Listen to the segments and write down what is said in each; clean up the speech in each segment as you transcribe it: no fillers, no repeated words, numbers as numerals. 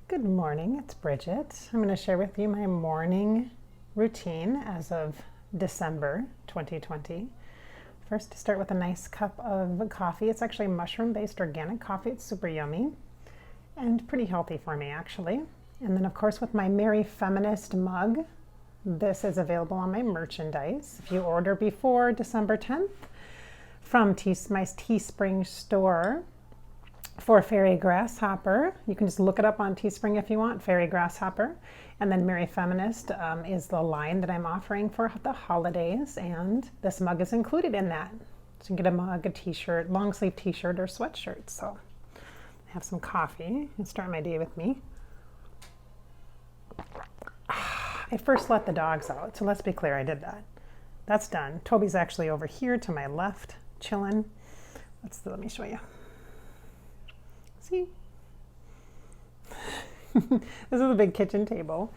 Good morning, it's Bridget. I'm going to share with you my morning routine as of December 2020. First, to start with a nice cup of coffee. It's actually mushroom-based organic coffee. It's super yummy and pretty healthy for me, actually. And then, of course, with my Merry Feminist mug. This is available on my merchandise. If you order before December 10th from my Teespring store, for Fairy Grasshopper. You can just look it up on Teespring if you want, Fairy Grasshopper. And then Merry Feminist is the line that I'm offering for the holidays, and this mug is included in that. So you can get a mug, a t-shirt, long sleeve t-shirt or sweatshirt. So I have some coffee and start my day with me. I first let the dogs out, so let's be clear, I did that. That's done. Toby's actually over here to my left, chilling. Let me show you. See? This is a big kitchen table,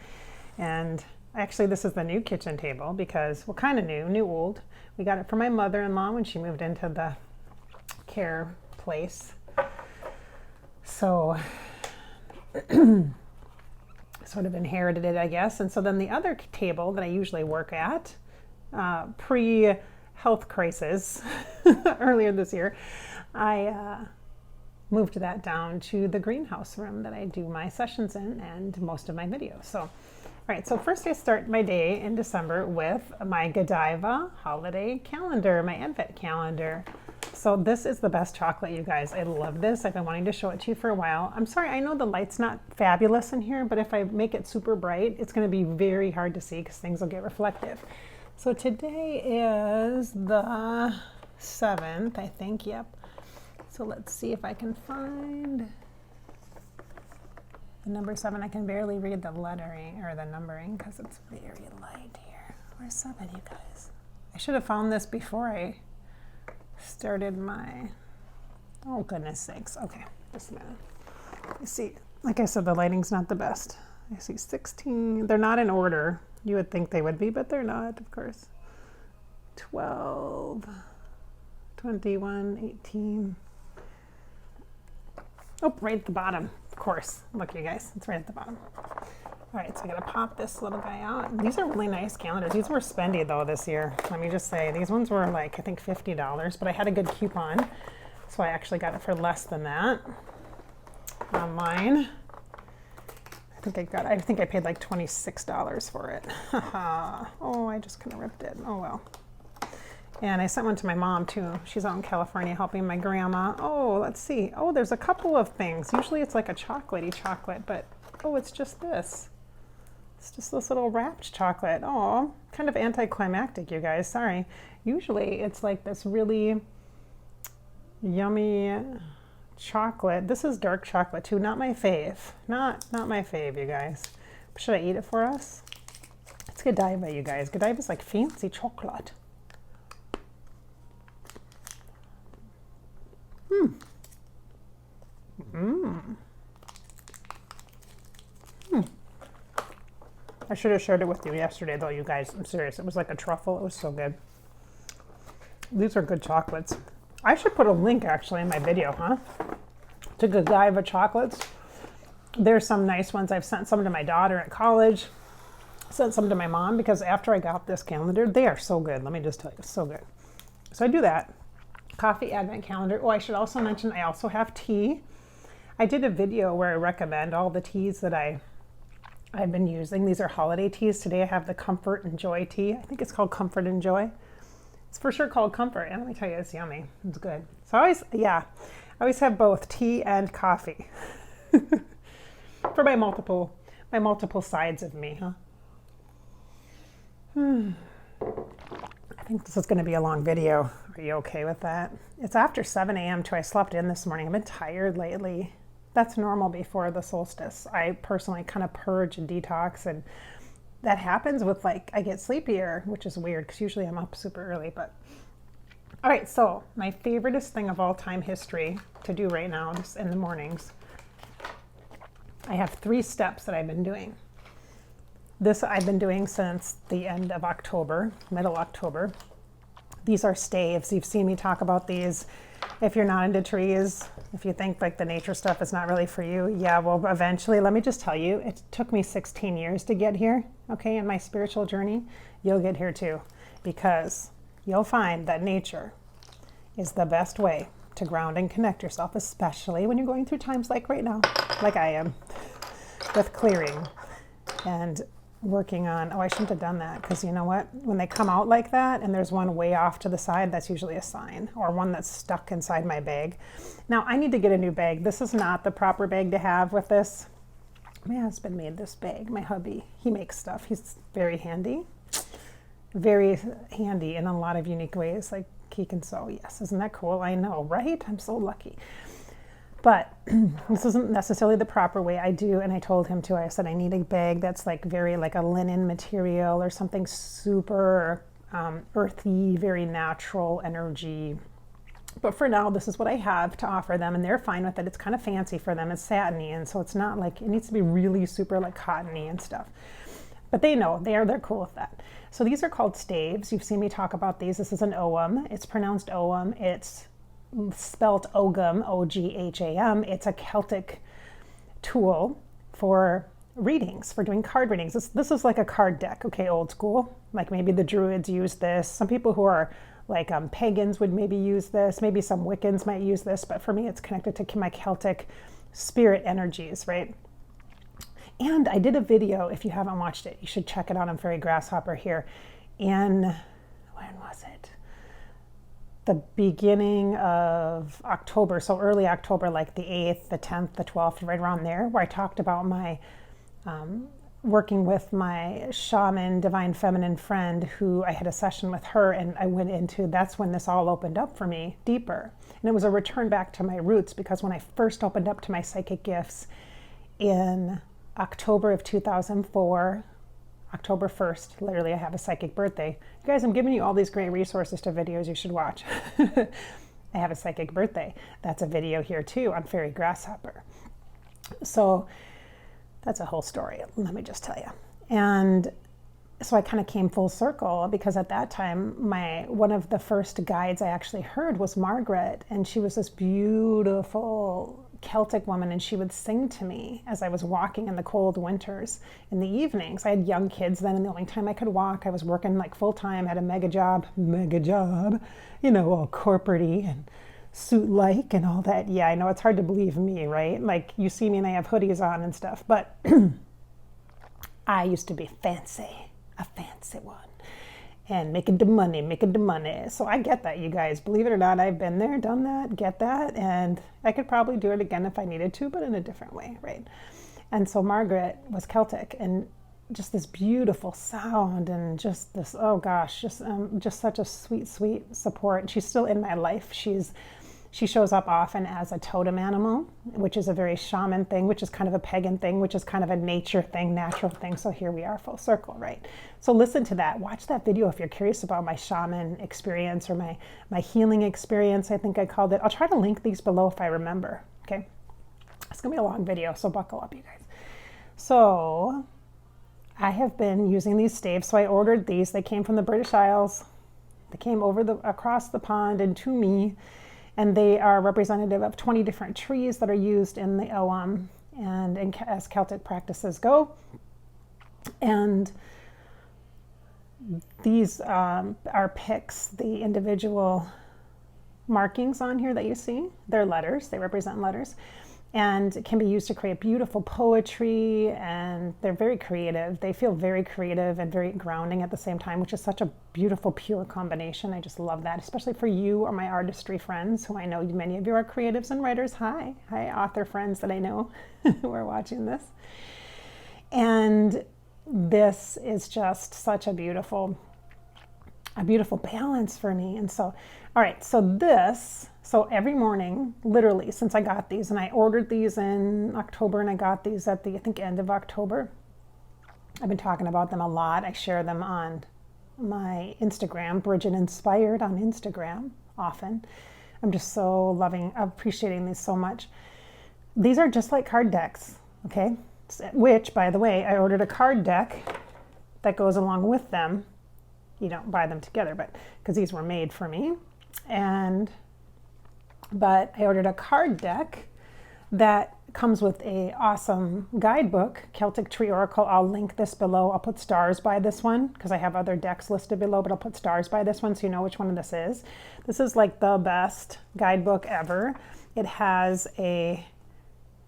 and actually this is the new kitchen table because, well, kind of new old. We got it for my mother-in-law when she moved into the care place. So sort of inherited it, I guess. And so then the other table that I usually work at, pre-health crisis earlier this year, I moved that down to the greenhouse room that I do my sessions in and most of my videos. So, all right, so first I start my day in December with my Godiva holiday calendar, my Advent calendar. So this is the best chocolate, you guys. I love this. I've been wanting to show it to you for a while. I'm sorry, I know the light's not fabulous in here, but if I make it super bright, it's gonna be very hard to see because things will get reflective. So today is the 7th, I think, yep. So let's see if I can find the number 7. I can barely read the lettering or the numbering because it's very light here. Where's 7, you guys? I should have found this before I started my, oh goodness sakes. Okay, just a minute. You see, like I said, the lighting's not the best. I see 16, they're not in order. You would think they would be, but they're not, of course. 12, 21, 18. Oh, right at the bottom, of course. Look, you guys, it's right at the bottom. All right, so I gotta pop this little guy out. These are really nice calendars. These were spendy though this year. Let me just say, these ones were like, I think $50, but I had a good coupon. So I actually got it for less than that online. I think I paid like $26 for it. Oh, I just kind of ripped it. Oh well. And I sent one to my mom too. She's out in California helping my grandma. Oh, let's see. Oh, there's a couple of things. Usually it's like a chocolatey chocolate, but oh, it's just this. It's just this little wrapped chocolate. Oh, kind of anticlimactic, you guys. Sorry. Usually it's like this really yummy chocolate. This is dark chocolate too. Not my fave. Not my fave, you guys. Should I eat it for us? It's Godiva, you guys. Godiva's like fancy chocolate. I should have shared it with you yesterday though, you guys. I'm serious. It was like a truffle. It was so good. These are good chocolates. I should put a link actually in my video, huh? To Godiva chocolates. There's some nice ones. I've sent some to my daughter at college. Sent some to my mom because after I got this calendar, they are so good. Let me just tell you, so good. So I do that. Coffee Advent calendar. Oh, I should also mention I also have tea. I did a video where I recommend all the teas that I've been using. These are holiday teas. Today I have the Comfort and Joy tea. I think it's called Comfort and Joy. It's for sure called Comfort, and let me tell you, it's yummy. It's good. So I always have both tea and coffee for my multiple sides of me, huh? I think this is going to be a long video. Are you okay with that? It's after 7 a.m. too. I slept in this morning. I've been tired lately. That's normal before the solstice. I personally kind of purge and detox, and that happens with like, I get sleepier, which is weird because usually I'm up super early, but. All right, so my favoriteest thing of all time history to do right now, just in the mornings, I have 3 steps that I've been doing. This I've been doing since the end of October, middle October. These are staves. You've seen me talk about these if you're not into trees, if you think like the nature stuff is not really for you, yeah, well, eventually, let me just tell you, it took me 16 years to get here, okay, in my spiritual journey. You'll get here too, because you'll find that nature is the best way to ground and connect yourself, especially when you're going through times like right now, like I am, with clearing and working on, oh, I shouldn't have done that, because you know what? When they come out like that and there's one way off to the side, that's usually a sign, or one that's stuck inside my bag. Now, I need to get a new bag. This is not the proper bag to have with this. My husband made this bag, my hubby. He makes stuff. He's very handy in a lot of unique ways, like he can sew. Yes, isn't that cool? I know, right? I'm so lucky. But this isn't necessarily the proper way. I do, and I told him too, I said I need a bag that's like very like a linen material or something super earthy, very natural energy. But for now, this is what I have to offer them, and they're fine with it. It's kind of fancy for them. It's satiny, and so it's not like, it needs to be really super like cottony and stuff. But they know, they're cool with that. So these are called staves. You've seen me talk about these. This is an Ogham. It's pronounced Ogham. It's spelled Ogham, O-G-H-A-M. It's a Celtic tool for readings, for doing card readings. This is like a card deck, okay, old school. Like maybe the Druids use this. Some people who are like pagans would maybe use this. Maybe some Wiccans might use this. But for me, it's connected to my Celtic spirit energies, right? And I did a video, if you haven't watched it, you should check it out on Fairy Grasshopper here. In, when was it? The beginning of October, so early October, like the 8th, the 10th, the 12th, right around there, where I talked about my working with my shaman, divine feminine friend, who I had a session with her, and I went into, that's when this all opened up for me deeper. And it was a return back to my roots, because when I first opened up to my psychic gifts in October of 2004, October 1st, literally I have a psychic birthday. You guys, I'm giving you all these great resources to videos you should watch. I have a psychic birthday. That's a video here too on Fairy Grasshopper. So that's a whole story, let me just tell you. And so I kind of came full circle, because at that time, one of the first guides I actually heard was Margaret, and she was this beautiful Celtic woman, and she would sing to me as I was walking in the cold winters in the evenings. I had young kids then, and the only time I could walk, I was working like full time, had a mega job, you know, all corporate-y and suit-like and all that. Yeah, I know it's hard to believe me, right? Like you see me and I have hoodies on and stuff, but I used to be fancy, a fancy one. And making the money. So I get that, you guys. Believe it or not, I've been there, done that, get that. And I could probably do it again if I needed to, but in a different way, right? And so Margaret was Celtic, and just this beautiful sound, and just this, oh gosh, just such a sweet, sweet support. She's still in my life. She shows up often as a totem animal, which is a very shaman thing, which is kind of a pagan thing, which is kind of a nature thing, natural thing. So here we are, full circle, right? So listen to that. Watch that video if you're curious about my shaman experience, or my healing experience, I think I called it. I'll try to link these below if I remember, okay? It's going to be a long video, so buckle up, you guys. So I have been using these staves. So I ordered these. They came from the British Isles. They came across the pond and to me. And they are representative of 20 different trees that are used in the Ogham and as Celtic practices go. And these are picks, the individual markings on here that you see. They're letters, they represent letters. And can be used to create beautiful poetry, and they're very creative. They feel very creative and very grounding at the same time, which is such a beautiful, pure combination. I just love that, especially for you or my artistry friends, who I know many of you are creatives and writers. Hi, author friends that I know who are watching this. And this is just such a beautiful balance for me. And so, all right, so every morning, literally, since I got these, and I ordered these in October, and I got these at the, I think, end of October. I've been talking about them a lot. I share them on my Instagram, Bridget Inspired on Instagram, often. I'm just so appreciating these so much. These are just like card decks, okay? Which, by the way, I ordered a card deck that goes along with them. You don't buy them together, but because these were made for me. And but I ordered a card deck that comes with a awesome guidebook, Celtic Tree Oracle. I'll link this below. I'll put stars by this one because I have other decks listed below, but I'll put stars by this one so you know which one this is. This is like the best guidebook ever. It has a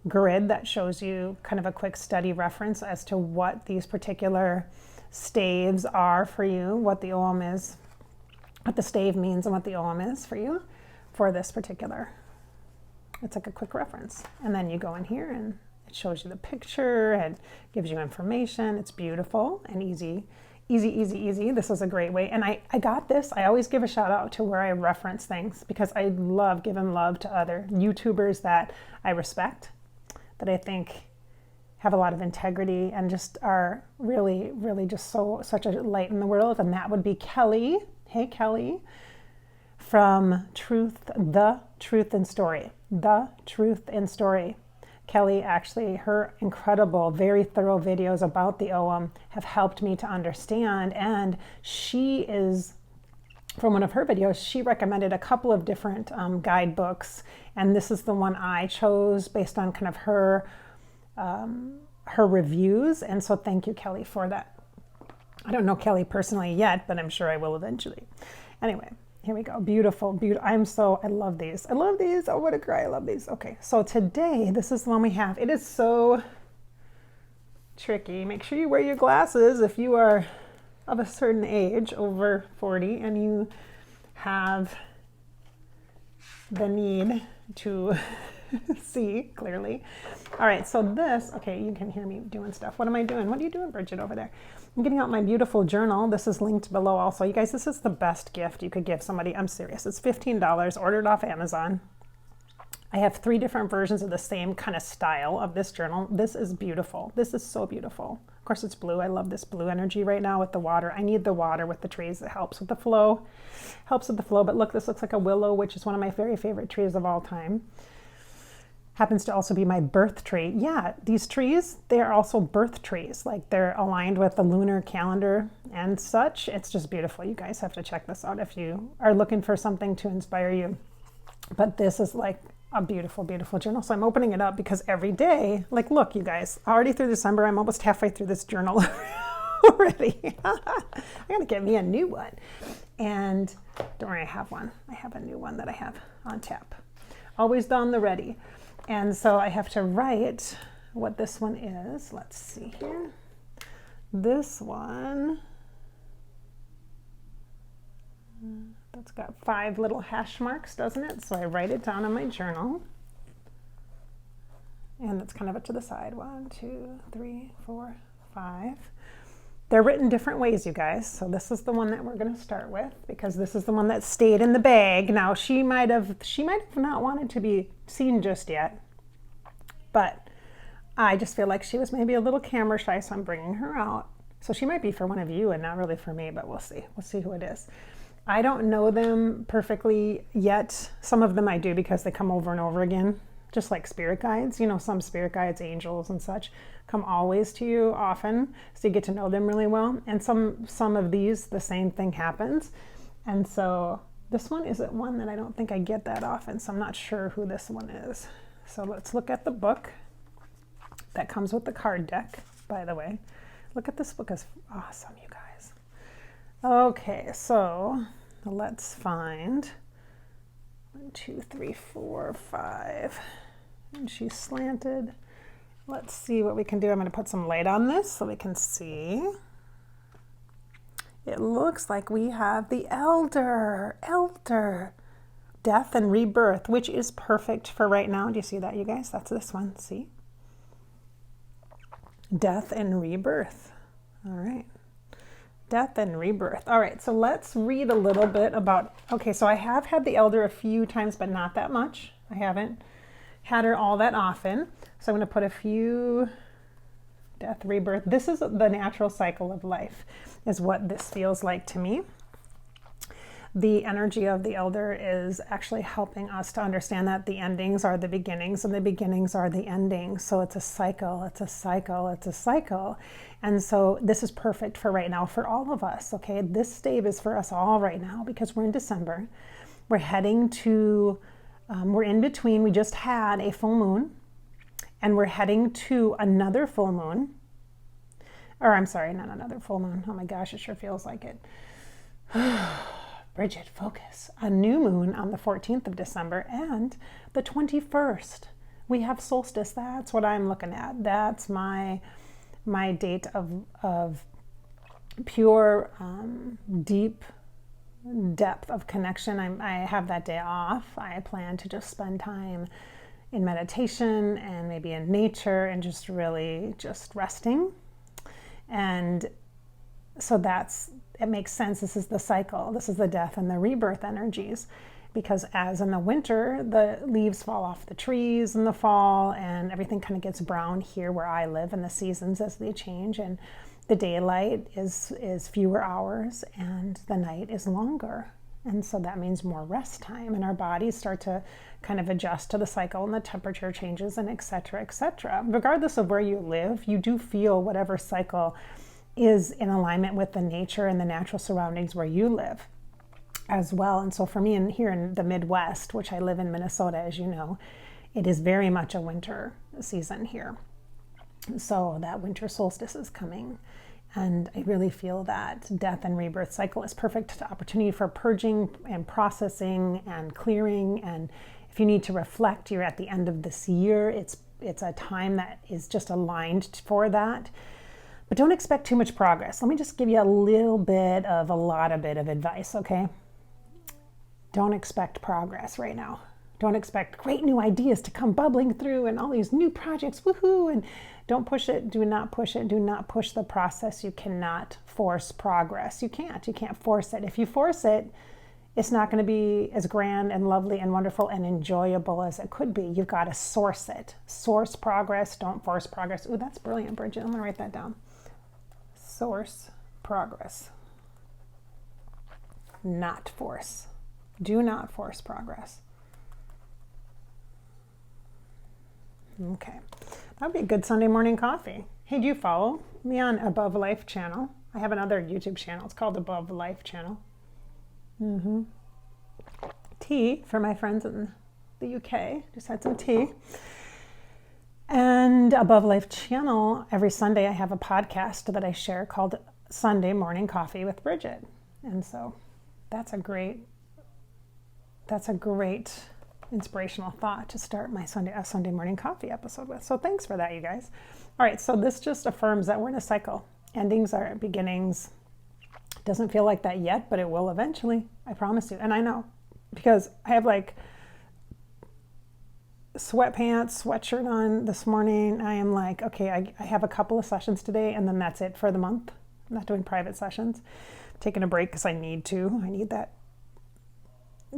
grid that shows you kind of a quick study reference as to what these particular staves are for you, what the OM is, what the stave means and what the OM is for you for this particular. It's like a quick reference. And then you go in here and it shows you the picture and gives you information. It's beautiful and easy. Easy, easy, easy. This is a great way. And I got this. I always give a shout out to where I reference things because I love giving love to other YouTubers that I respect, that I think have a lot of integrity and just are really, really just such a light in the world. And that would be Kelly. Hey, Kelly, from The Truth and Story. The Truth and Story. Kelly, actually, her incredible, very thorough videos about the OM have helped me to understand. And she is, from one of her videos, she recommended a couple of different guidebooks. And this is the one I chose based on kind of her reviews. And so thank you, Kelly, for that. I don't know Kelly personally yet, but I'm sure I will eventually. Anyway. Here we go. Beautiful, beautiful. I love these. I love these. Oh, what a cry. I love these. Okay, so today, this is the one we have. It is so tricky. Make sure you wear your glasses if you are of a certain age, over 40, and you have the need to see clearly. All right, so this, okay, you can hear me doing stuff. What am I doing? What are you doing, Bridget, over there? I'm getting out my beautiful journal. This is linked below also. You guys, this is the best gift you could give somebody. I'm serious. It's $15, ordered off Amazon. I have 3 different versions of the same kind of style of this journal. This is beautiful. This is so beautiful. Of course, it's blue. I love this blue energy right now with the water. I need the water with the trees. It helps with the flow. Helps with the flow. But look, this looks like a willow, which is one of my very favorite trees of all time. Happens to also be my birth tree. Yeah, these trees, they are also birth trees. Like they're aligned with the lunar calendar and such. It's just beautiful. You guys have to check this out if you are looking for something to inspire you. But this is like a beautiful, beautiful journal. So I'm opening it up because every day, like, look, you guys, already through December, I'm almost halfway through this journal already. I gotta get me a new one. And don't worry, I have one. I have a new one that I have on tap. Always on the ready. And so I have to write what this one is. Let's see here. This one, that's got 5 little hash marks, doesn't it? So I write it down in my journal. And it's kind of up to the side. 1, 2, 3, 4, 5. They're written different ways, you guys. So this is the one that we're going to start with because this is the one that stayed in the bag. Now she might have not wanted to be seen just yet, but I just feel like she was maybe a little camera shy, so I'm bringing her out. So she might be for one of you and not really for me, but we'll see. We'll see who it is. I don't know them perfectly yet. Some of them I do because they come over and over again, just like spirit guides. You know, some spirit guides, angels and such, come always to you often, so you get to know them really well. And some of these, the same thing happens. And so this one isn't one that I don't think I get that often, so I'm not sure who this one is. So let's look at the book that comes with the card deck, by the way. Look at this book, is awesome, you guys. Okay, so let's find 1, 2, 3, 4, 5. And she's slanted. Let's see what we can do. I'm going to put some light on this so we can see. It looks like we have the Elder, Death and Rebirth, which is perfect for right now. Do you see that, you guys? That's this one. See? Death and Rebirth. All right. Death and Rebirth. All right, so let's read a little bit about, okay, so I have had the Elder a few times, but not that much. I haven't had her all that often. So I'm going to put a few death, rebirth. This is the natural cycle of life, is what this feels like to me. The energy of the Elder is actually helping us to understand that the endings are the beginnings and the beginnings are the endings. So it's a cycle, it's a cycle, it's a cycle. And so this is perfect for right now for all of us, okay? This stave is for us all right now because we're in December. We're heading to We're in between. We just had a full moon, and we're heading to another full moon. Or I'm sorry, not another full moon. Oh my gosh, it sure feels like it. Bridget, focus. A new moon on the 14th of December and the 21st. We have solstice. That's what I'm looking at. That's my date of pure, deep depth of connection. I have that day off. I plan to just spend time in meditation and maybe in nature and just really just resting. And so it makes sense. This is the cycle. This is the death and the rebirth energies, because as in the winter, the leaves fall off the trees in the fall and everything kind of gets brown here where I live, and the seasons as they change, and the daylight is fewer hours and the night is longer. And so that means more rest time, and our bodies start to kind of adjust to the cycle, and the temperature changes, and et cetera, et cetera. Regardless of where you live, you do feel whatever cycle is in alignment with the nature and the natural surroundings where you live as well. And so for me, here in the Midwest, which I live in Minnesota, as you know, it is very much a winter season here. So that winter solstice is coming. And I really feel that death and rebirth cycle is perfect opportunity for purging and processing and clearing. And if you need to reflect, you're at the end of this year. It's a time that is just aligned for that. But don't expect too much progress. Let me just give you a little bit of advice, okay? Don't expect progress right now. Don't expect great new ideas to come bubbling through and all these new projects, woohoo, and don't push it. Do not push it. Do not push the process. You cannot force progress. You can't force it. If you force it, it's not going to be as grand and lovely and wonderful and enjoyable as it could be. You've got to source it. Source progress. Don't force progress. Ooh, that's brilliant, Bridget. I'm going to write that down. Source progress. Not force. Do not force progress. Okay. That would be a good Sunday morning coffee. Hey, do you follow me on Above Life channel? I have another YouTube channel. It's called Above Life channel. Tea for my friends in the UK. Just had some tea. And Above Life channel, every Sunday I have a podcast that I share called Sunday Morning Coffee with Bridget. And so that's a great inspirational thought to start my Sunday morning coffee episode with. So thanks for that, you guys. All right, so this just affirms that we're in a cycle. Endings are beginnings. Doesn't feel like that yet, but it will eventually. I promise you. And I know, because I have like sweatpants, sweatshirt on this morning. I am like, okay, I have a couple of sessions today, and then that's it for the month. I'm not doing private sessions. I'm taking a break because I need to. I need that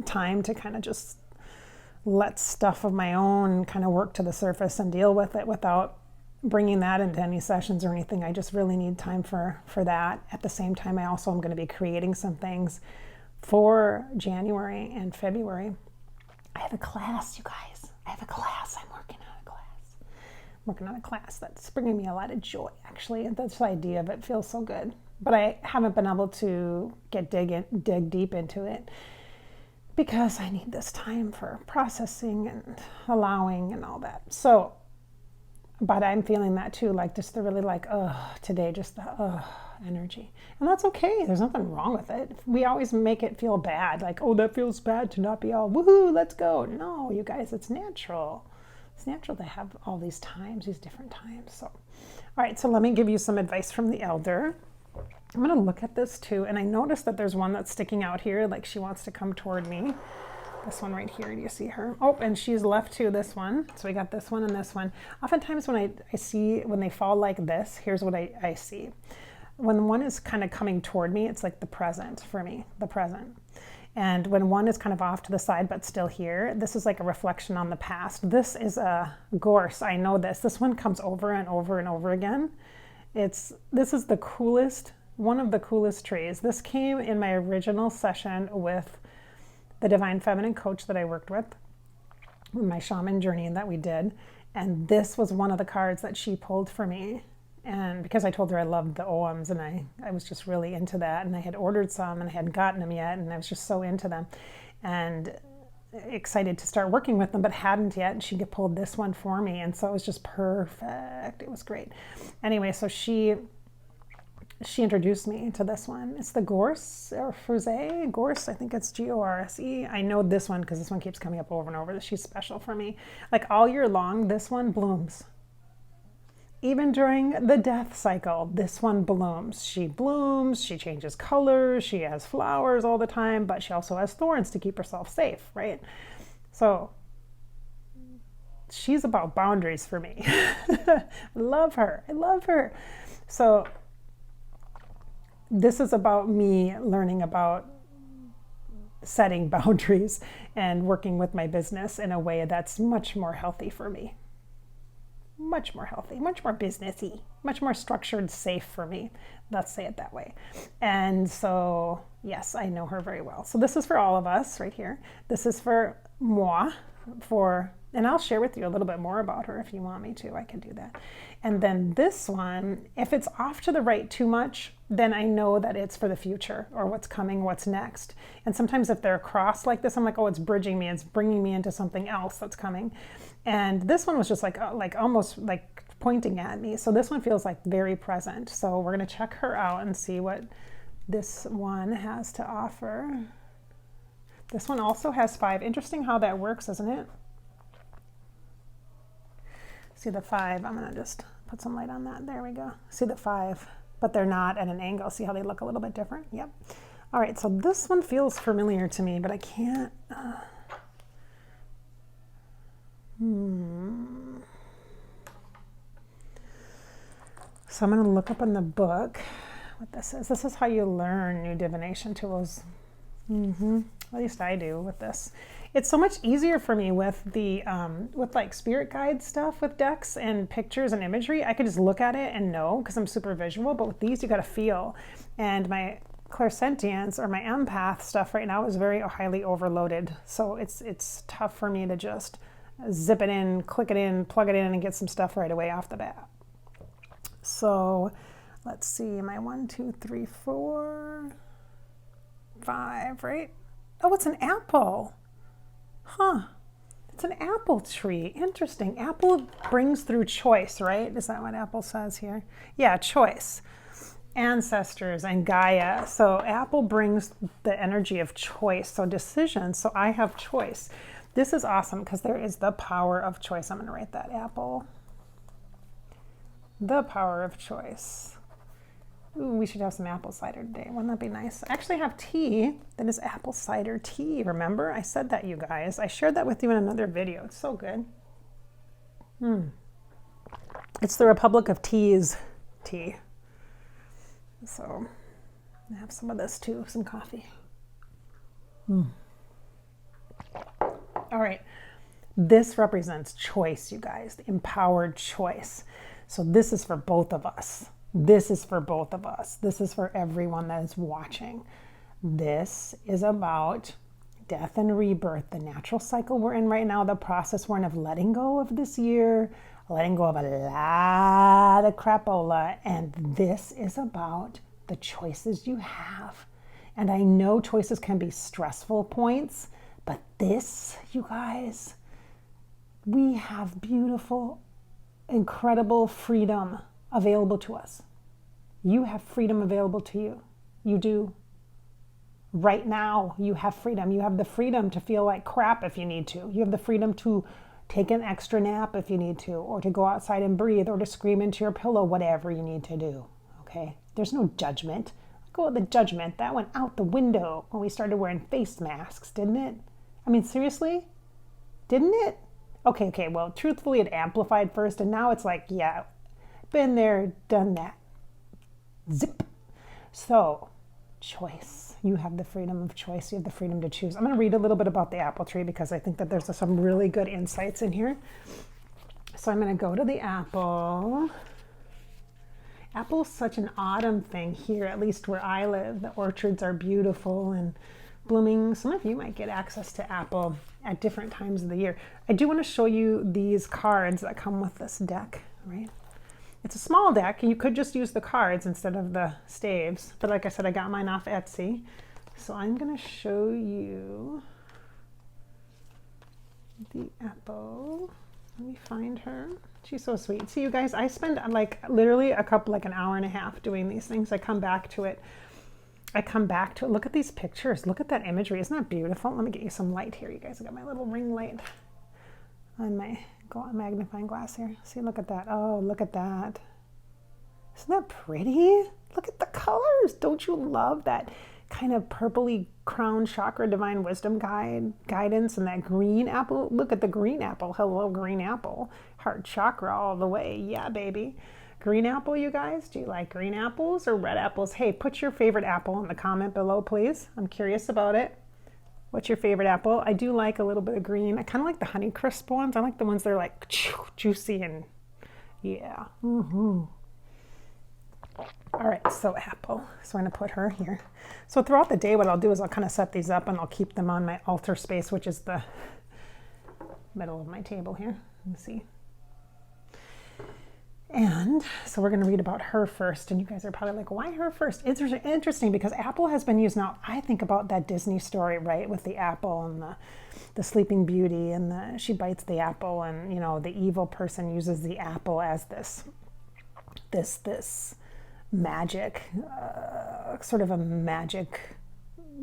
time to kind of just let stuff of my own kind of work to the surface and deal with it without bringing that into any sessions or anything. I just really need time for that. At the same time, I also am going to be creating some things for January and February. I have a class, you guys. I have a class. I'm working on a class that's bringing me a lot of joy, actually. And this idea of it feels so good. But I haven't been able to dig deep into it, because I need this time for processing and allowing and all that. So, but I'm feeling that too, like just the really like, today, just the energy. And that's okay. There's nothing wrong with it. We always make it feel bad. Like, oh, that feels bad to not be all, woohoo, let's go. No, you guys, it's natural. It's natural to have all these times, these different times. So, all right, so let me give you some advice from the elder. I'm going to look at this too, and I noticed that there's one that's sticking out here, like she wants to come toward me. This one right here, do you see her? Oh, and she's left too, this one. So we got this one and this one. Oftentimes when I see, when they fall like this, here's what I see. When one is kind of coming toward me, it's like the present for me, the present. And when one is kind of off to the side but still here, this is like a reflection on the past. This is a gorse, I know this. This one comes over and over and over again. This is the coolest, one of the coolest trees. This came in my original session with the Divine Feminine coach that I worked with, my shaman journey that we did. And this was one of the cards that she pulled for me. And because I told her I loved the OMs, and I was just really into that. And I had ordered some and I hadn't gotten them yet. And I was just so into them. And excited to start working with them, but hadn't yet. And she pulled this one for me. And so it was just perfect. It was great. Anyway, so she introduced me to this one. It's the Gorse or Frise. Gorse, I think it's Gorse. I know this one because this one keeps coming up over and over. She's special for me. Like all year long, this one blooms. Even during the death cycle, this one blooms. She blooms, she changes colors, she has flowers all the time, but she also has thorns to keep herself safe, right? So she's about boundaries for me. I love her. I love her. So this is about me learning about setting boundaries and working with my business in a way that's much more healthy for me. Much more healthy, much more businessy, much more structured, safe for me. Let's say it that way. And so, yes, I know her very well. So this is for all of us right here. This is for moi, and I'll share with you a little bit more about her if you want me to. I can do that. And then this one, if it's off to the right too much, then I know that it's for the future or what's coming, what's next. And sometimes if they're crossed like this, I'm like, oh, it's bridging me. It's bringing me into something else that's coming. And this one was just like almost like pointing at me. So this one feels like very present. So we're going to check her out and see what this one has to offer. This one also has 5. Interesting how that works, isn't it? See the 5. I'm going to just put some light on that. There we go. See the 5, but they're not at an angle. See how they look a little bit different? Yep. All right, so this one feels familiar to me, but I can't... So I'm going to look up in the book what this is. This is how you learn new divination tools. At least I do with this. It's so much easier for me with the with like spirit guide stuff with decks and pictures and imagery. I could just look at it and know because I'm super visual. But with these, you got to feel. And my clairsentience or my empath stuff right now is very highly overloaded. So it's tough for me to just zip it in, click it in, plug it in, and get some stuff right away off the bat. So let's see, am I 1, 2, 3, 4, 5, right? Oh, it's an apple. Huh. It's an apple tree. Interesting. Apple brings through choice, right? Is that what apple says here? Yeah, choice. Ancestors and Gaia. So apple brings the energy of choice, so decision. So I have choice. This is awesome because there is the power of choice. I'm going to write that, apple. The power of choice. Ooh, we should have some apple cider today. Wouldn't that be nice? I actually have tea that is apple cider tea. Remember? I said that, you guys. I shared that with you in another video. It's so good. It's the Republic of Teas tea. So I have some of this too, some coffee. All right, this represents choice, you guys, the empowered choice. So this is for both of us. This is for both of us. This is for everyone that is watching. This is about death and rebirth, the natural cycle we're in right now, the process we're in of letting go of this year, letting go of a lot of crapola. And this is about the choices you have. And I know choices can be stressful points, but this, you guys, we have beautiful, incredible freedom available to us. You have freedom available to you. You do. Right now, you have freedom. You have the freedom to feel like crap if you need to. You have the freedom to take an extra nap if you need to, or to go outside and breathe, or to scream into your pillow, whatever you need to do, okay? There's no judgment. Go with the judgment. That went out the window when we started wearing face masks, didn't it? I mean, seriously? Didn't it? Okay, well, truthfully, it amplified first, and now it's like, yeah, been there, done that. Zip. So, choice. You have the freedom of choice. You have the freedom to choose. I'm going to read a little bit about the apple tree because I think that there's some really good insights in here. So I'm going to go to the apple. Apple's such an autumn thing here, at least where I live. The orchards are beautiful and blooming. Some of you might get access to apple at different times of the year. I do want to show you these cards that come with this deck, right? It's a small deck. You could just use the cards instead of the staves. But like I said, I got mine off Etsy. So I'm going to show you The apple. Let me find her. She's so sweet. See, you guys, I spend like literally like an hour and a half doing these things. I come back to it. Look at these pictures. Look at that imagery. Isn't that beautiful? Let me get you some light here, you guys. I got my little ring light on my magnifying glass here. See, look at that. Oh, look at that. Isn't that pretty? Look at the colors. Don't you love that kind of purpley crown chakra divine wisdom guidance and that green apple? Look at the green apple. Hello, green apple. Heart chakra all the way. Yeah, baby. Green apple, you guys? Do you like green apples or red apples? Hey, put your favorite apple in the comment below, please. I'm curious about it. What's your favorite apple? I do like a little bit of green. I kind of like the Honeycrisp ones. I like the ones that are like juicy and yeah. All right, so apple. So I'm gonna put her here. So throughout the day, what I'll do is I'll kind of set these up and I'll keep them on my altar space, which is the middle of my table here. Let me see. And so we're going to read about her first. And you guys are probably like, why her first? It's interesting because apple has been used. Now, I think about that Disney story, right? With the apple and the Sleeping Beauty and she bites the apple and, you know, the evil person uses the apple as this magic, sort of a magic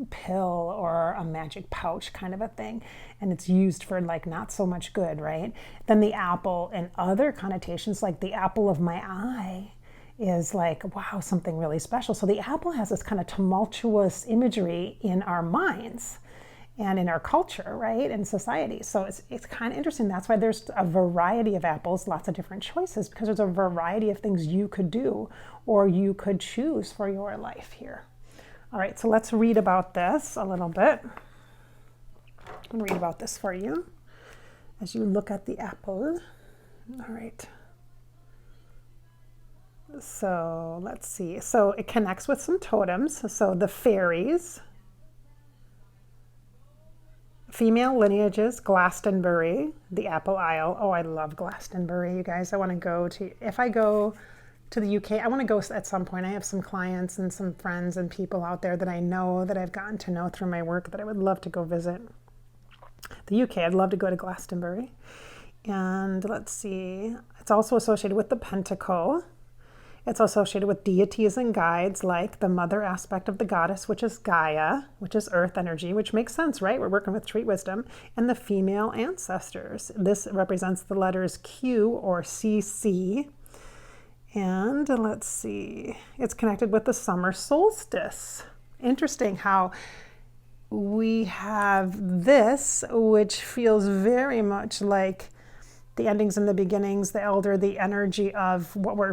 pill or a magic pouch kind of a thing, and it's used for like not so much good, right? Then the apple and other connotations, like the apple of my eye is like, wow, something really special. So the apple has this kind of tumultuous imagery in our minds and in our culture, right, and society. So it's kind of interesting. That's why there's a variety of apples, lots of different choices, because there's a variety of things you could do or you could choose for your life here. All right, so let's read about this a little bit. I'm going to read about this for you as you look at the apple. All right. So let's see. So it connects with some totems. So the fairies, female lineages, Glastonbury, the Apple Isle. Oh, I love Glastonbury, you guys. I want to go to, if I go to the UK, I want to go at some point. I have some clients and some friends and people out there that I know that I've gotten to know through my work that I would love to go visit. The UK, I'd love to go to Glastonbury. And let's see, it's also associated with the Pentacle. It's associated with deities and guides like the mother aspect of the goddess, which is Gaia, which is earth energy, which makes sense, right? We're working with tree wisdom, and the female ancestors. This represents the letters Q or CC. And let's see, it's connected with the summer solstice. Interesting how we have this, which feels very much like the endings and the beginnings, the elder, the energy of what we're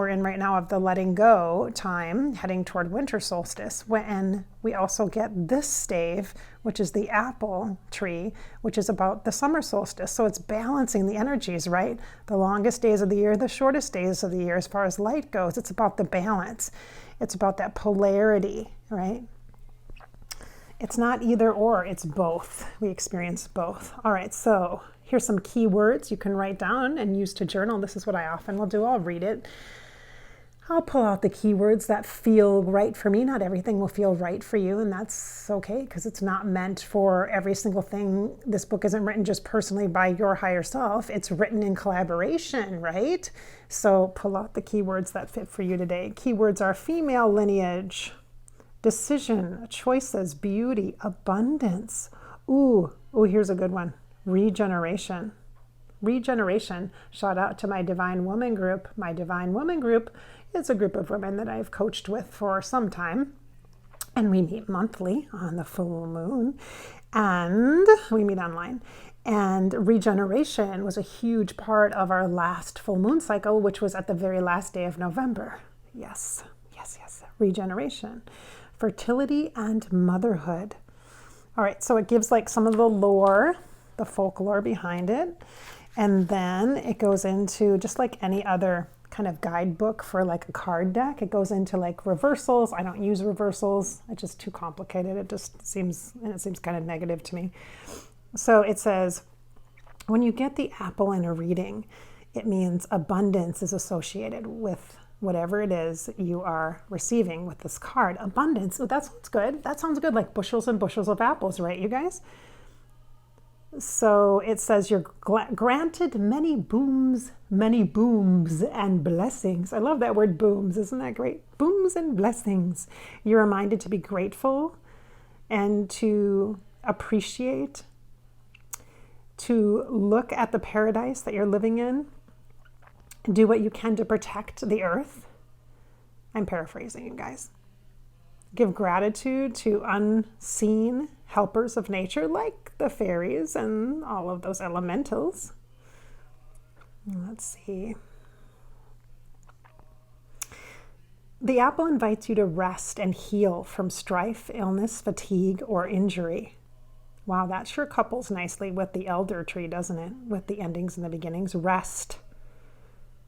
in right now of the letting go time, heading toward winter solstice. When we also get this stave, which is the apple tree, which is about the summer solstice. So it's balancing the energies, right? The longest days of the year, the shortest days of the year, as far as light goes. It's about the balance. It's about that polarity, right? It's not either or, it's both. We experience both. All right, so here's some key words you can write down and use to journal. This is what I often will do. I'll read it. I'll pull out the keywords that feel right for me. Not everything will feel right for you, and that's okay, because it's not meant for every single thing. This book isn't written just personally by your higher self. It's written in collaboration, right? So pull out the keywords that fit for you today. Keywords are female lineage, decision, choices, beauty, abundance. Ooh, here's a good one. Regeneration. Regeneration. Shout out to my Divine Woman group. My Divine Woman group is a group of women that I've coached with for some time. And we meet monthly on the full moon. And we meet online. And regeneration was a huge part of our last full moon cycle, which was at the very last day of November. Yes. Regeneration. Fertility and motherhood. All right, so it gives like some of the lore, the folklore behind it. And then it goes into, just like any other kind of guidebook for like a card deck, it goes into like reversals. I don't use reversals. It's just too complicated. It seems kind of negative to me. So it says, when you get the apple in a reading, it means abundance is associated with whatever it is you are receiving with this card. Abundance. Oh, that sounds good. That sounds good, like bushels and bushels of apples, right, you guys? So it says you're granted many booms and blessings. I love that word booms. Isn't that great? Booms and blessings. You're reminded to be grateful and to appreciate, to look at the paradise that you're living in, and do what you can to protect the earth. I'm paraphrasing, you guys. Give gratitude to unseen helpers of nature, like the fairies and all of those elementals. Let's see. The apple invites you to rest and heal from strife, illness, fatigue, or injury. Wow, that sure couples nicely with the elder tree, doesn't it? With the endings and the beginnings. Rest,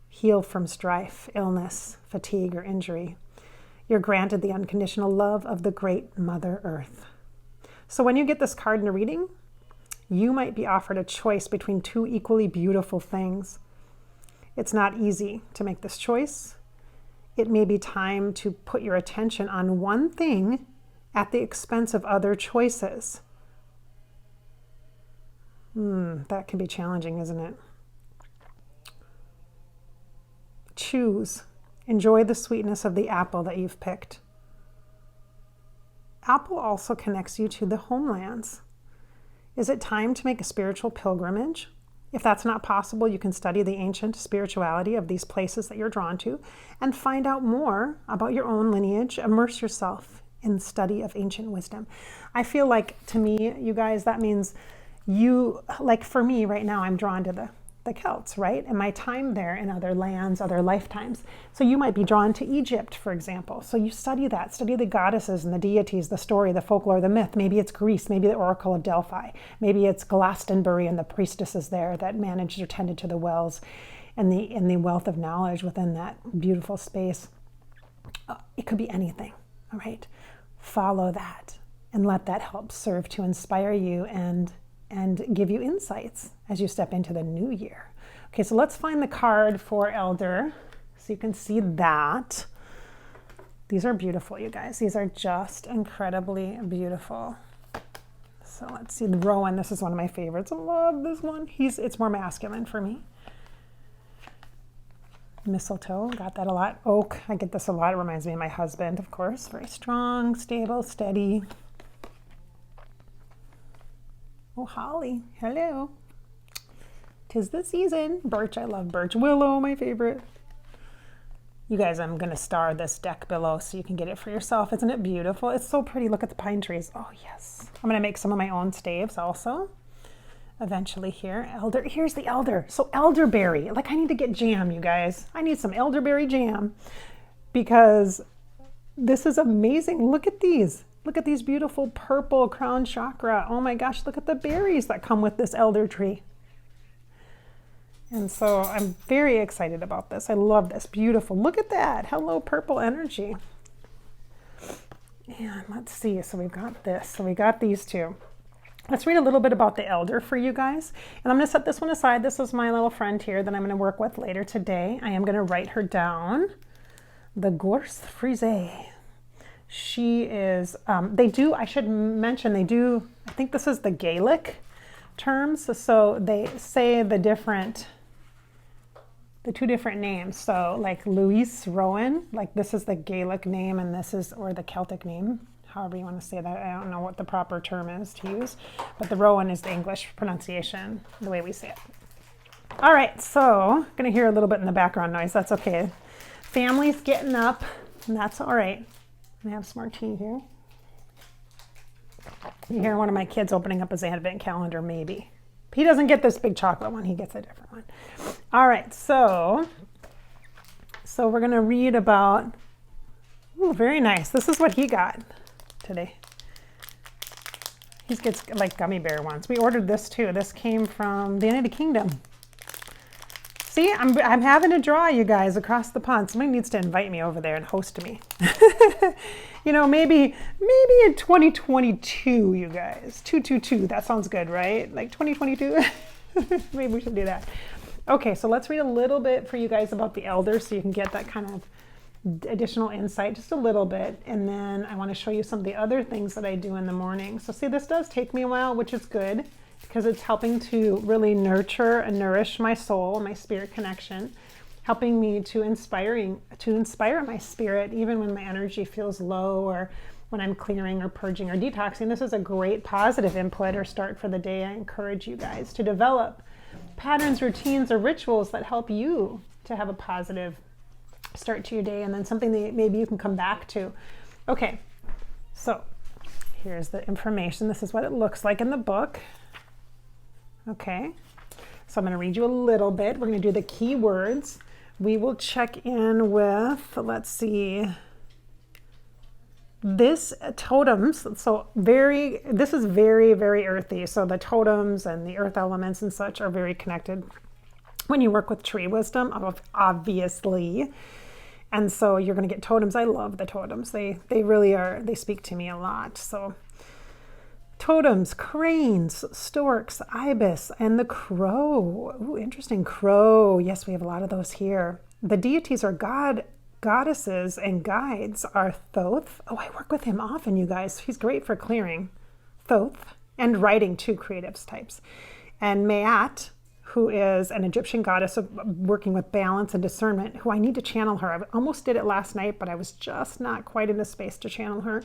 heal from strife, illness, fatigue, or injury. You're granted the unconditional love of the great Mother Earth. So when you get this card in a reading, you might be offered a choice between two equally beautiful things. It's not easy to make this choice. It may be time to put your attention on one thing at the expense of other choices. That can be challenging, isn't it? Choose. Enjoy the sweetness of the apple that you've picked. Apple also connects you to the homelands. Is it time to make a spiritual pilgrimage? If that's not possible, you can study the ancient spirituality of these places that you're drawn to and find out more about your own lineage. Immerse yourself in the study of ancient wisdom. I feel like, to me, you guys, that means like for me right now, I'm drawn to the Celts, right? And my time there in other lands, other lifetimes. So you might be drawn to Egypt, for example. So you study that, study the goddesses and the deities, the story, the folklore, the myth. Maybe it's Greece, maybe the Oracle of Delphi. Maybe it's Glastonbury and the priestesses there that managed or tended to the wells and the wealth of knowledge within that beautiful space. It could be anything, all right? Follow that and let that help serve to inspire you and give you insights as you step into the new year. Okay, so let's find the card for Elder so you can see that. These are beautiful, you guys. These are just incredibly beautiful. So let's see, the Rowan, this is one of my favorites. I love this one. It's more masculine for me. Mistletoe, got that a lot. Oak, I get this a lot. It reminds me of my husband, of course. Very strong, stable, steady. Oh, holly, hello. 'Tis the season. Birch, I love birch. Willow, my favorite. You guys, I'm gonna star this deck below so you can get it for yourself. Isn't it beautiful? It's so pretty. Look at the pine trees. Oh, yes. I'm gonna make some of my own staves also. Eventually here. Elder, here's the elder. So elderberry, like I need to get jam, you guys. I need some elderberry jam because this is amazing. Look at these. Look at these beautiful purple crown chakra. Oh my gosh, look at the berries that come with this elder tree. And so I'm very excited about this. I love this. Beautiful. Look at that. Hello, purple energy. And let's see. So we've got this. So we got these two. Let's read a little bit about the elder for you guys. And I'm going to set this one aside. This is my little friend here that I'm going to work with later today. I am going to write her down. The Gorse Frise. She is, I should mention, I think this is the Gaelic terms. So they say the two different names. So like Louise Rowan, like this is the Gaelic name and this is, or the Celtic name, however you want to say that. I don't know what the proper term is to use, but the Rowan is the English pronunciation, the way we say it. All right, so I'm going to hear a little bit in the background noise. That's okay. Family's getting up, and that's all right. I have some more tea here. You hear one of my kids opening up his advent calendar, maybe. He doesn't get this big chocolate one. He gets a different one. All right, so we're going to read about, ooh, very nice. This is what he got today. He gets like gummy bear ones. We ordered this too. This came from the United Kingdom. See, I'm having a draw, you guys, across the pond. Somebody needs to invite me over there and host me. You know, maybe in 2022, you guys. 222, that sounds good, right? Like 2022? Maybe we should do that. Okay, so let's read a little bit for you guys about the elder so you can get that kind of additional insight, just a little bit. And then I want to show you some of the other things that I do in the morning. So see, this does take me a while, which is good. because it's helping to really nurture and nourish my soul, my spirit connection, helping me to inspire my spirit even when my energy feels low or when I'm clearing or purging or detoxing. This is a great positive input or start for the day. I encourage you guys to develop patterns, routines, or rituals that help you to have a positive start to your day, and then something that maybe you can come back to. Okay, so here's the information. This is what it looks like in the book. Okay, so I'm going to read you a little bit. We're going to do the keywords. We will check in with, let's see, this totems. So this is very, very earthy. So the totems and the earth elements and such are very connected when you work with tree wisdom, obviously. And so you're going to get totems. I love the totems. They really are. They speak to me a lot. So totems, cranes, storks, ibis, and the crow. Ooh, interesting. Crow. Yes, we have a lot of those here. The deities are goddesses, and guides are Thoth. Oh, I work with him often, you guys. He's great for clearing. Thoth, and writing too, creatives types. And Maat, who is an Egyptian goddess of working with balance and discernment, who I need to channel her. I almost did it last night, but I was just not quite in a space to channel her,